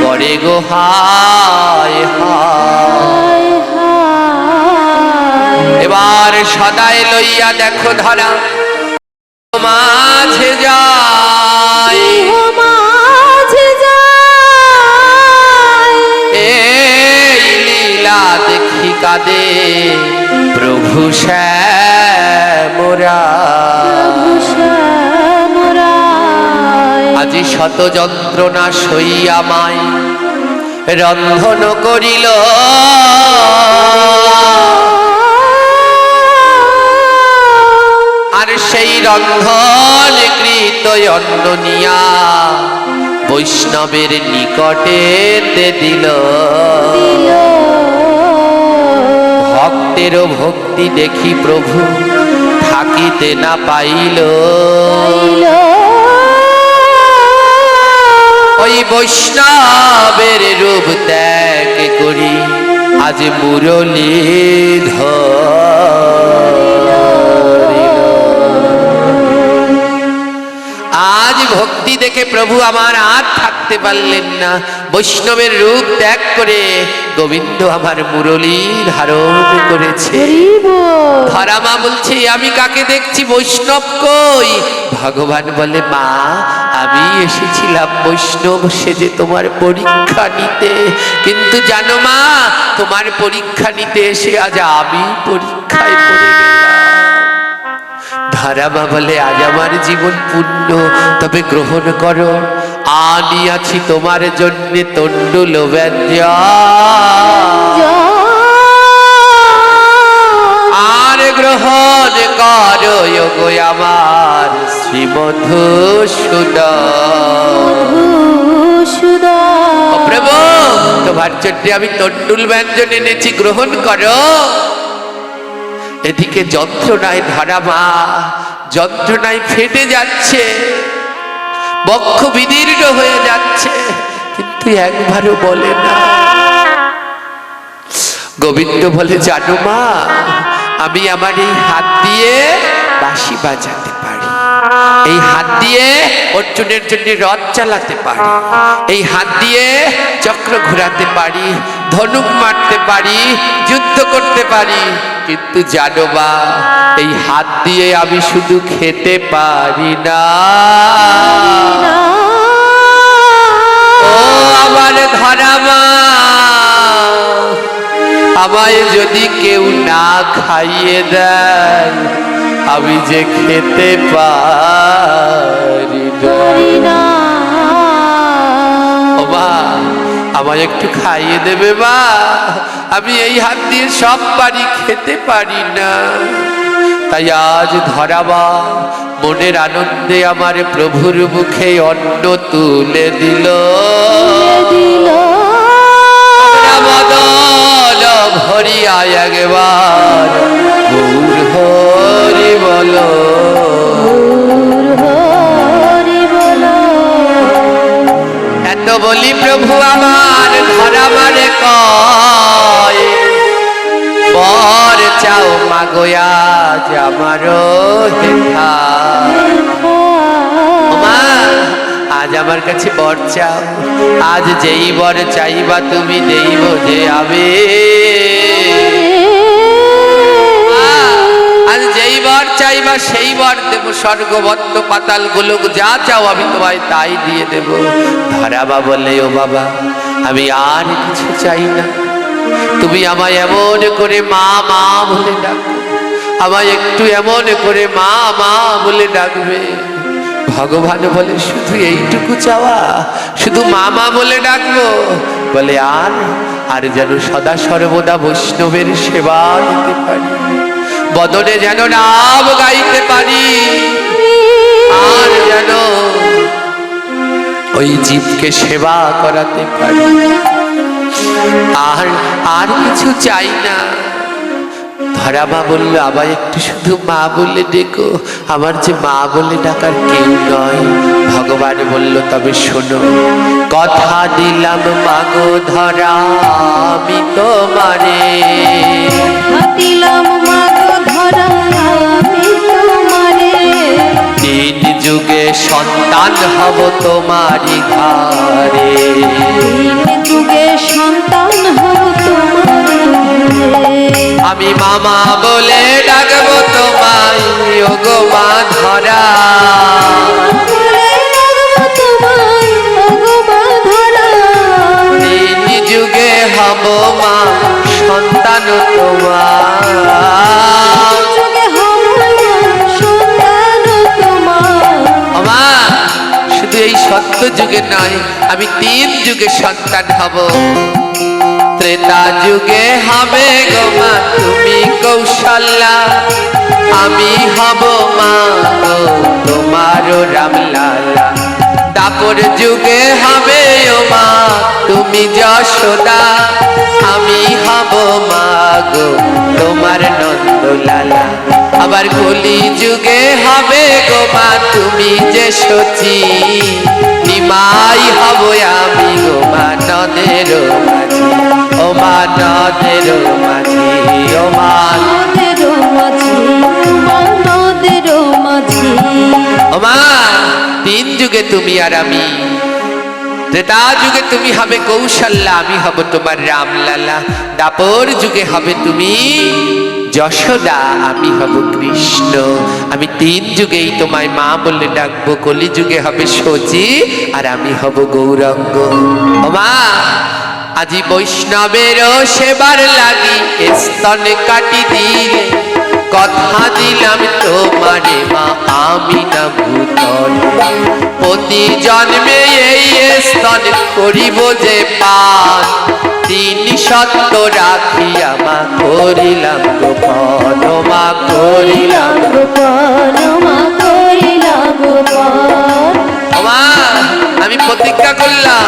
করে গো হায় হায়। এবার সদাই লইয়া দেখো ধরা মাঝে যায়, দেখি কাদে প্রভু শ্যামরা। আজি শত যন্ত্রণা সইয়া মাই রন্ধন করিল, আর সেই রন্ধন কৃত অন্ন নিয়া বৈষ্ণবের নিকটে দিল। ভক্তেরও ভক্তি দেখি প্রভু থাকিতে না পাইল, ওই বৈষ্ণবের রূপ ত্যাগ করি আজ মুরলীধর। আজ ভক্তি দেখে প্রভু আমার আর থাকতে পারলেন না, বৈষ্ণবের রূপ ত্যাগ করে গোবিন্দ আমার মুরলী ধারণ করেছে। ধরা মা বলছে আমি কাকে দেখছি, বৈষ্ণব কই? ভগবান বলে মা আমি এসেছিলাম বৈষ্ণব সেজে তোমার পরীক্ষা নিতে, কিন্তু জানো মা তোমার পরীক্ষা নিতে এসে আজ আমি পরীক্ষায় পড়ে গেলাম। ধরামা বলে আজ আমার জীবন পূর্ণ, তবে গ্রহণ করো, আনিয়াছি তোমার জন্য তণ্ডুল ব্যঞ্জন, আর গ্রহণ করো গো আমার শ্রীমধুসূদন। প্রভু তোমার জন্য আমি তণ্ডুল ব্যঞ্জন এনেছি, গ্রহণ করো। এদিকে যন্ত্রণায় ধরা মা যন্ত্রণায় ফেটে যাচ্ছে, বক্ষ বিদীর্ণ হয়ে যাচ্ছে, কিন্তু একবারও বলে না। গোবিন্দ বলে জানো মা আমি আমার এই হাত দিয়ে বাঁশি বাজাতে পারি, এই হাত দিয়ে অর্জুনের জন্য রথ চালাতে পারি, এই হাত দিয়ে চক্র ঘোরাতে পারি, ধনুক মারতে পারি, যুদ্ধ করতে পারি, কিন্তু জানো মা এই হাত দিয়ে আমি শুধু খেতে পারি না। ও আমার ধরা মা আমায় যদি কেউ না খাইয়ে দেয় আমি যে খেতে পারি না। ও মা আমায় একটু খাইয়ে দেবে মা, আমি এই হাত দিয়ে সব পারি, খেতে পারি না। তাই আজ ধরাবা মনের আনন্দে আমার প্রভুর মুখে অন্ন তুলে দিল। বদল ভরিয়া একবার গৌর হরি বলো, এত বলি প্রভু আমার ধরাবারে কয় বর চাও মাগোয়া আমারও হেথা। মা আজ আমার কাছে বর চাও, আজ যেই বর চাইবা তুমি দেইব যে আবে। আজ যেই বর চাইবা সেই বর দেব, স্বর্গবত্ত পাতাল গোলক যা চাও আমি তোমায় তাই দিয়ে দেব। ধরাবা বলে, ও বাবা আমি আর কিছু চাই না, তুমি আমায় এমন করে মা মা বলে ডাকো, আমায় একটু এমন করে মা মা বলে ডাকবে। ভগবান বলে, শুধু এইটুকু চাওয়া, শুধু মামা বলে ডাকবো? বলে আর যেন সদা সর্বদা বৈষ্ণবের সেবা দিতে পারি, বদনে যেন নাম গাইতে পারি, আর যেন ওই জীবকে সেবা করাতে পারি, আর কিছু চাই না। ধরামা বললো, আবার একটু শুধু মা বলে ডেকো, আমার যে মা বলে ডাকার কেউ নয়। ভগবান বলল, তবে শোনো, কথা দিলাম মাগো ধরা আমি তোমারে, দিলাম মাগো ধরা আমি তোমারে, তিন যুগে সন্তান হব তোমারি ঘরে, তিন যুগে সন্তান হব তোমারে, আমি মামা বলে ডাকবো তোমায় ওগো মা ধরা, বলে ডাকবো তোমায় ওগো মা ধরা, তিন যুগে হব মা সন্তান তোমার, যুগে হব সন্তান তোমার। মা শুধু এই সত্য যুগে নয়, আমি তিন যুগে সন্তান হব। ত্রেতা যুগে হবে গো মা তুমি কৌশল্যা, আমি হব মা গো তোমারও রামলালা, দাপর যুগে হবে ও মা তুমি যশোদা, আমি হব মা গো তোমার নন্দলালা, আবার কলি যুগে হবে গো মা তুমি যে সচি, নিমাই হব আমি গো মা নদের মাঝি, ও মা নদের মাঝি, ও মা নদের মাঝি, নদের মাঝি, ও মা তিন যুগে তুমি আর আমি, ত্রেতা যুগে তুমি হবে কৌশল্যা, আমি হব তোমার রামলালা, দাপর যুগে হবে তুমি যশোদা, আমি হব কৃষ্ণ, আমি তিন যুগেই তোমায় মা বলে ডাকবো, কলি যুগে হবে সচি আর আমি হব গৌরাঙ্গ। ও মা আজি বৈষ্ণবের সেবার লাগি স্তনে কাটি দিলে, কথা দিলাম তোমারে মা আমি না ভূতল, প্রতি জন্মে এই স্তন করিব যে পান, তিন সত্য রাখিয়া মা করিলাম গোপন, মা করিলাম গোপাল মা করিলাম গোপাল, মা আমি প্রতিজ্ঞা করলাম,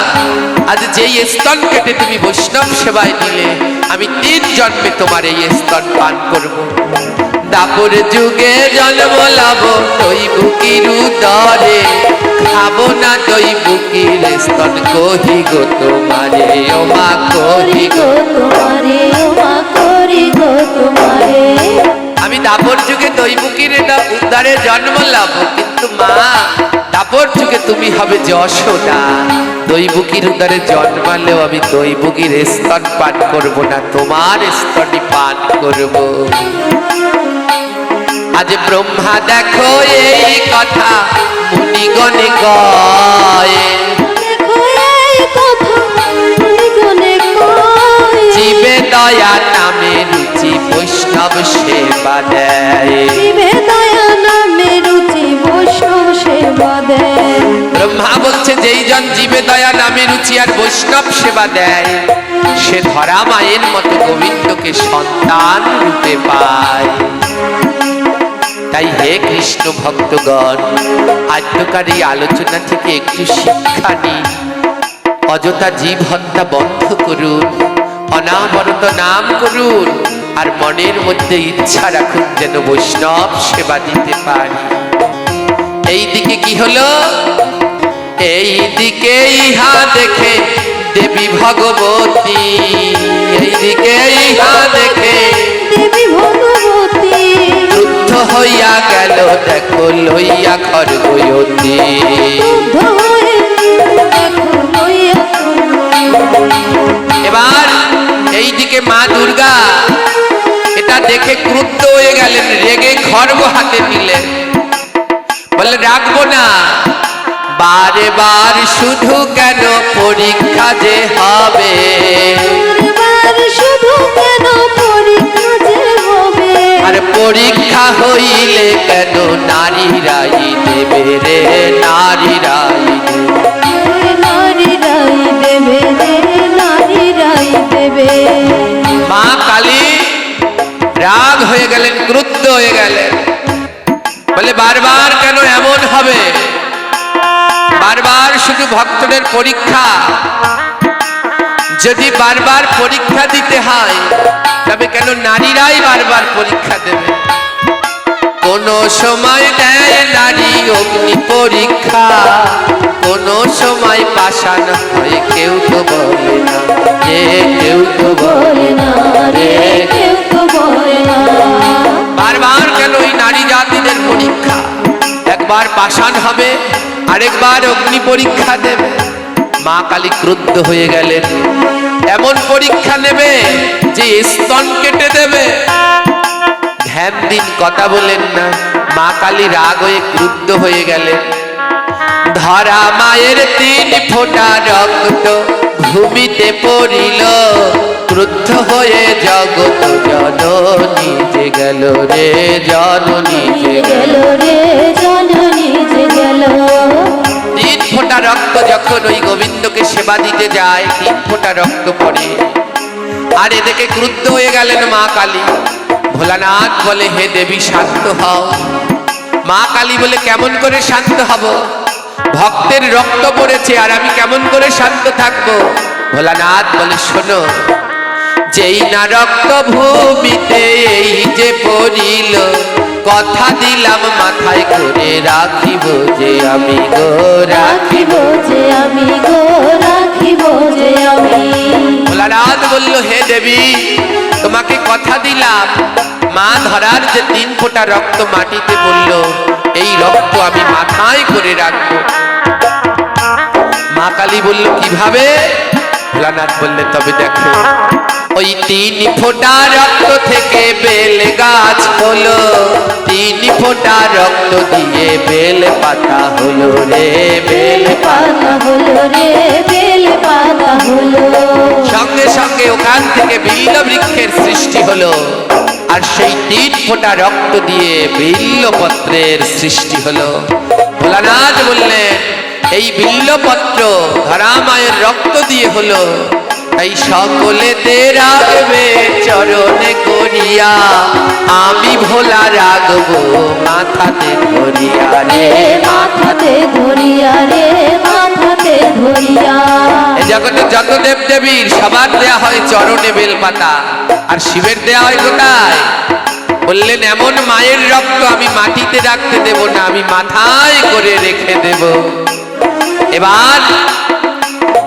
আজ যেই স্তন কেটে তুমি বৈষ্ণব সেবায় দিলে, আমি তিন জন্মে তোমার এই স্তন পান করব। দাপর যুগে জন্ম লাভ দই বুকির উদরে, খাবো না দই বুকির স্তন কহি গো তোমারে, ও মা কহি গো তোমারে, ও মা করি গো তোমারে, আমি দাপর যুগে দই বুকির উদ্ধারে জন্ম লাভ, কিন্তু মা দাপর যুগে তুমি হবে যশোদা, দৈবুকির উদ্ধারে জন্মালেও আমি দৈবুকির স্তন পান করব না, তোমার স্তনই পান করব। আজ ব্রহ্মা দেখো এই কথা মুনিগণে কয়, দেখো এই কথা মুনিগণে কয়, জীবে দয়া নামে রুচি বৈষ্ণব সেবা দেয়, জীবে দয়া নামে রুচি বৈষ্ণব সেবা দেয়, ব্রহ্মা বলছে যেই জন জীবে দয়া নামে রুচি আর বৈষ্ণব সেবা দেয়, সে ধরা মায়ের মতো গোবিন্দকে সন্তান রূপে পায়। তাই হে কৃষ্ণ ভক্তগণ, আজকার এই আলোচনা থেকে একটু শিক্ষা নিন, অযথা জীব হত্যা বন্ধ করুন, অনাবরত নাম করুন, আর মনের মধ্যে ইচ্ছা রাখুন যেন বৈষ্ণব সেবা দিতে পারি। এই দিকে কি হলো? এই দিকে ইহা দেখে দেবী ভগবতী, এই দিকে ইহা দেখে দেবী ভগবতী, ক্রুদ্ধ হইয়া গেল দেখো লইয়া খরগয়তী, ক্রুদ্ধ হয়ে দেখো লইয়া, এবার এই দিকে মা দুর্গা এটা দেখে ক্রুদ্ধ হয়ে গেলেন, রেগে খড়গ হাতে নিলেন, বলে রাখবো না, বারে বার শুধু কেন পরীক্ষা যে হবে, বারবার শুধু কেন পরীক্ষা যে হবে, আর পরীক্ষা হইলে কেন নারীরাই দেবে রে, নারীরাই দেবে। নারীরাই দেবে রে, নারীরাই দেবে। মা কালী রাগ হয়ে গেলেন, ক্রুদ্ধ হয়ে গেলেন, বলে বারবার কেন এমন হবে, বারবার শুধু ভক্তদের পরীক্ষা, যদি বারবার পরীক্ষা দিতে হয় তবে কেন নারীরাই বারবার পরীক্ষা দেবে, কোন সময় দেয় নারী অগ্নি পরীক্ষা, কোন সময় পাষাণ হয় কেউ তো বলে না রে, কেউ তো বলে না রে, কেউ তো বলে না। বারবার কেন ওই নারী জাতিদের পরীক্ষা, একবার পাষাণ হবে আরেকবার অগ্নি পরীক্ষা দেবে। মা কালী ক্রুদ্ধ হয়ে গেলেন, এমন পরীক্ষা নেবে যে স্তন কেটে দেবে। ধ্যান দিন, কথা বলেন না। মা কালী রাগ হয়ে ক্রুদ্ধ হয়ে গেলেন, ধরা মায়ের 3 ফোঁটা রক্ত ভূমিতে পড়িল, ক্রুদ্ধ হয়ে জগৎ জননী যে গেল রে, জননী যে গেল। রে জননী যে গেল। 3 ফোঁটা রক্ত যখন ওই গোবিন্দকে সেবা দিতে যায়, 3 ফোঁটা রক্ত পড়ে, আর এদিকে ক্রুদ্ধ হয়ে গেলেন মা কালী। ভোলানাথ বলে, হে দেবী শান্ত হও। মা কালী বলে, কেমন করে শান্ত হব, ভক্তের রক্ত পড়েছে আর আমি কেমন করে শান্ত থাকবো। ভোলানাথ বলে, শোনো, যেই না রক্ত ভূমিতে এই যে পড়িল, কথা দিলাম মাথায় করে রাখিব যে আমি গো, রাখিব। রাখিব যে আমি গো, রাখিব যে আমি। ভোলানাথ বলল, হে দেবী, তোমাকে কথা দিলাম, মা ধরার যে 3 ফোঁটা রক্ত মাটিতে পড়ল, এই রক্ত আমি মাথায় করে রাখবো। মা কালী বলল, কিভাবে? ভোলানাথ বললে, তবে দেখো, ওই 3 ফোঁটা রক্ত থেকে বেল গাছ হলো, 3 ফোঁটা রক্ত দিয়ে বেল পাতা হলো রে, বেল পাতা। পাতা হলো রে, বেল পাতা হলো। সঙ্গে সঙ্গে ওখান থেকে বিল্ল বৃক্ষের সৃষ্টি হলো, আর সেই 3 ফোঁটা রক্ত দিয়ে বিল্লপত্রের সৃষ্টি হলো। ভোলানাথ বললেন, এই বিল্লপত্র ধরা মায়ের রক্ত দিয়ে হলো, তাই সকলেতে রাখবে চরণে করিয়া, আমি ভোলা রাখবো মাথাতে ধরিয়া রে, মাথাতে ধরিয়া রে, মাথাতে ধরিয়া। এ জগতে যত দেব দেবীর সবার দেয়া হয় চরণে বেলপাতা, আর শিবের দেয়া হয় কোথায়? বললেন, এমন মায়ের রক্ত আমি মাটিতে রাখতে দেব না, আমি মাথায় করে রেখে দেব। এবার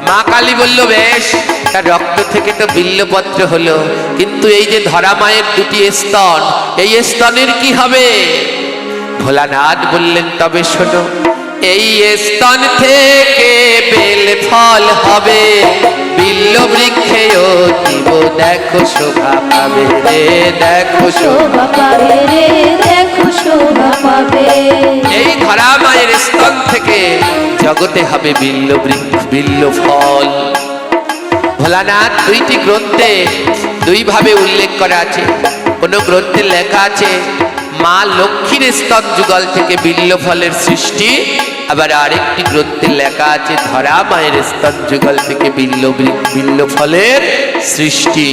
মা কালী বলল, বেশ, তার রক্ত থেকে তো বিল্লপত্র হলো, কিন্তু এই যে ধরা মায়ের 2টি স্তন, এই স্তনের কি হবে? ভোলানাথ বললেন, তবে শোনো, এই স্তন থেকে বেল ফল হবে, বিল্ল বৃক্ষে অতীব দেখো শোভা পাবে রে, দেখো শোভা। শোভা পাবে রে, দেখো শোভা পাবে। এই ধরা মায়ের স্তন থেকে জগতে হবে বিল্ল বৃক্ষ, বিল্ল ফল। ভোলানাথ 2টি গ্রন্থে 2 ভাবে উল্লেখ করা আছে। কোন গ্রন্থে লেখা আছে মা লক্ষ্মীর স্তন যুগল থেকে বিল্ল ফলের সৃষ্টি, আবার আরেকটি গ্রন্থে লেখা আছে ধরা মায়ের স্তন যুগল থেকে বিল্ল ফলের সৃষ্টি।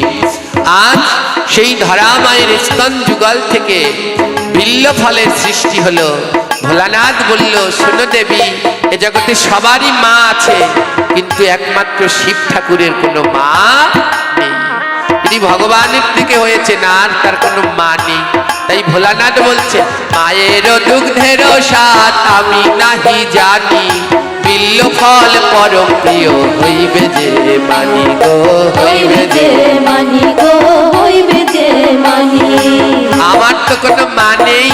আজ সেই ধরা মায়ের স্তন যুগল থেকে বিল্ল ফলের সৃষ্টি হলো। ভোলানাথ বলল, শোনো দেবী, এ জগতে সবারই মা আছে, কিন্তু একমাত্র শিব ঠাকুরের কোনো মা নেই। তিনি ভগবানের থেকে হয়েছে না, আর তার কোনো মা নেই। তাই ভোলানাথ বলছে, মায়ের দুগ্ধের স্বাদ আমি নাহি জানি, বিল্ল ফল পরম প্রিয় হইবে যে মানি গো, হইবে যে মানি গো, হইবে যে মানি। আমার তো কোনো মা নেই,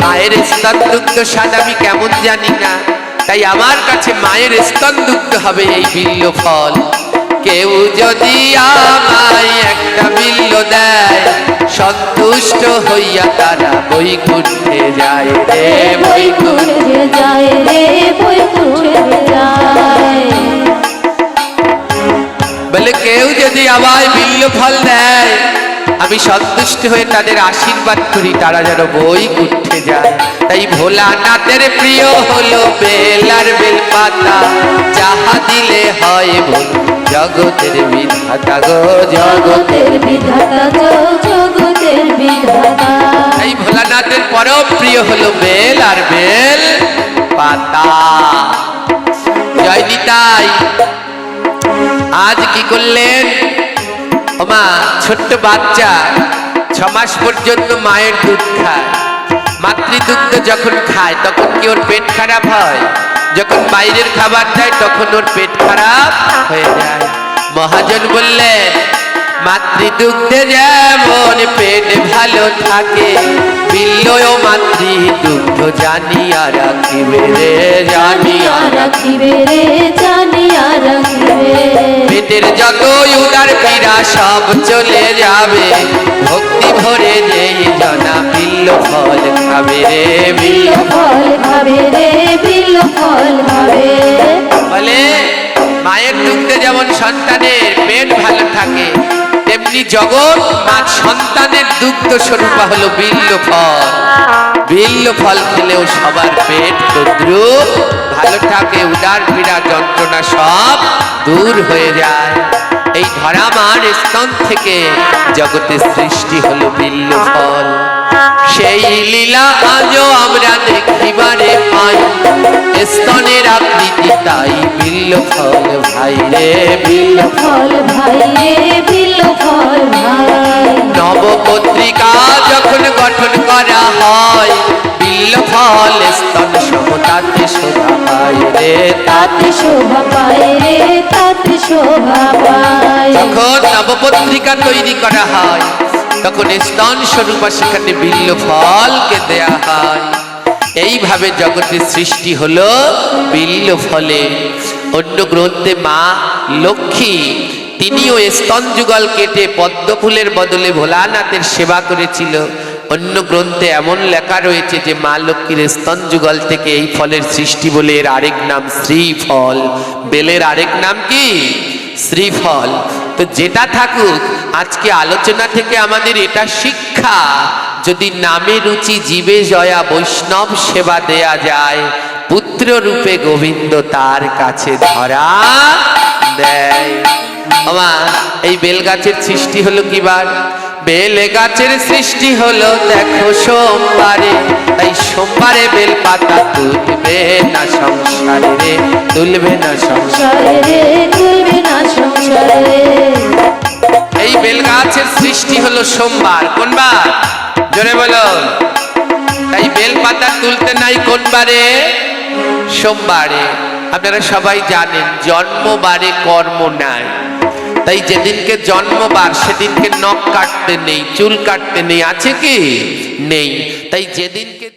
মায়ের স্তন দুগ্ধ স্বাদ আমি কেমন জানি না, তাই আমার কাছে মায়ের স্তন দুগ্ধ হবে এই বিল্ল ফল। কেউ যদি আমায় একটা বিল্ল দেয়, সন্তুষ্ট হইয়া তারা বৈকুণ্ঠে যায় রে বৈকুণ্ঠে যায় রে বৈকুণ্ঠে যায়। বলে কেউ যদি আমায় বিল্ল ফল দেয় আমি সন্তুষ্ট হয়ে তাদের আশীর্বাদ করি, তারা যেন বৈকুণ্ঠে যায়। তাই ভোলানাথের প্রিয় হলো বেল আর বেল পাতা, যাহা দিলে হয় ভুল জগতের বিধাতা গো জগতের বিধাতা জগতের বিধাতা। এই ভোলানাথের পরম প্রিয় হলো বেল আর বেল পাতা। জয় নিতাই। আজ কি করলেন? ওমা ছোট্ট বাচ্চা 6 মাস পর্যন্ত মায়ের দুধ খায়, মাতৃদুগ্ধ যখন খায় তখন কি ওর পেট খারাপ হয়? যখন বাইরের খাবার দেয় তখন ওর পেট খারাপ হয়ে যায়। মহাজন বললেন মাতৃদুগ্ধে যেমন পেট ভালো থাকে, বিল্ল ও মাতৃদুগ্ধ জানিয়া রাখিবে রে জানিয়া রাখিবে রে জানিয়া রাখিবে। পেটের যতই উদার পীড়া সব চলে যাবে, ভক্তি ভরে যেই জনা বিল্ল ফল খাবে রে বিল্ল ফল খাবে রে বিল্ল ফল খাবে। বলে মায়ের দুগ্ধে যেমন সন্তানের পেট ভালো থাকে, তেমনি জগৎ মা সন্তানের দুগ্ধ স্বরূপা হলো বিল্ল ফল। বিল্ল ফল খেলেও সবার পেট তদ্রুপ ভালো থাকে, উদার পীড়া যন্ত্রণা সব দূর হয়ে যায়। এই ধরা মার স্তন থেকে জগতের সৃষ্টি হলো বিল্ল ফল। সেই লীলা আজও আমরা দেখিবারে পাই, স্তনের আকৃতি তাই বিল্ল ফল ভাই রে বিল্ল ফল ভাই রে বিল্ল ফল ভাই। নবপত্রিকা যখন গঠন করা হয়, বিল্ল ফল স্তন সহ তাতে শোভা পায় রে তাতে শোভা পায় রে তাতে শোভা পায়। যখন নবপত্রিকা তৈরি করা হয় তখন স্তন স্বরূপা সেখানে বিল্ল ফলকে দেয়া হয়। এইভাবে জগতের সৃষ্টি হলো বিল্ল ফলে। অন্য গ্রন্থে মা লক্ষ্মী তিনিও স্তন যুগল কেটে পদ্ম ফুলের বদলে ভোলানাথের সেবা করেছিল। অন্য গ্রন্থে এমন লেখা রয়েছে যে মা লক্ষ্মীর স্তন যুগল থেকে এই ফলের সৃষ্টি বলে এর আরেক নাম শ্রীফল। বেলের আরেক নাম কি? শ্রীফল। তো যেটা থাকুক, আজকে আলোচনা থেকে আমাদের এটা শিক্ষা, যদি নামে রুচি জীবে জয়া বৈষ্ণব সেবা দেয়া যায়, পুত্র রূপে গোবিন্দ তার কাছে ধরা দেয়। আমা এই বেল গাছের সৃষ্টি হলো কিবার? বেল গাছের সৃষ্টি হলো দেখো সোমবারে, তাই সোমবারে বেল পাতা তুলবে না সংসারে রে, তুলবে না সংসারে রে তুলবে না সংসারে। এই বেল গাছের সৃষ্টি হলো সোমবার। কোন বার? জোরে বলো। তাই বেল পাতা তুলতে নাই কোন বারে? সোমবারে। আপনারা সবাই জানেন জন্মবারে কর্ম নাই, তাই যেদিনকে জন্মবার সেদিনকে নখ কাটতে নেই, চুল কাটতে নেই, আছে কি? নেই। তাই যেদিন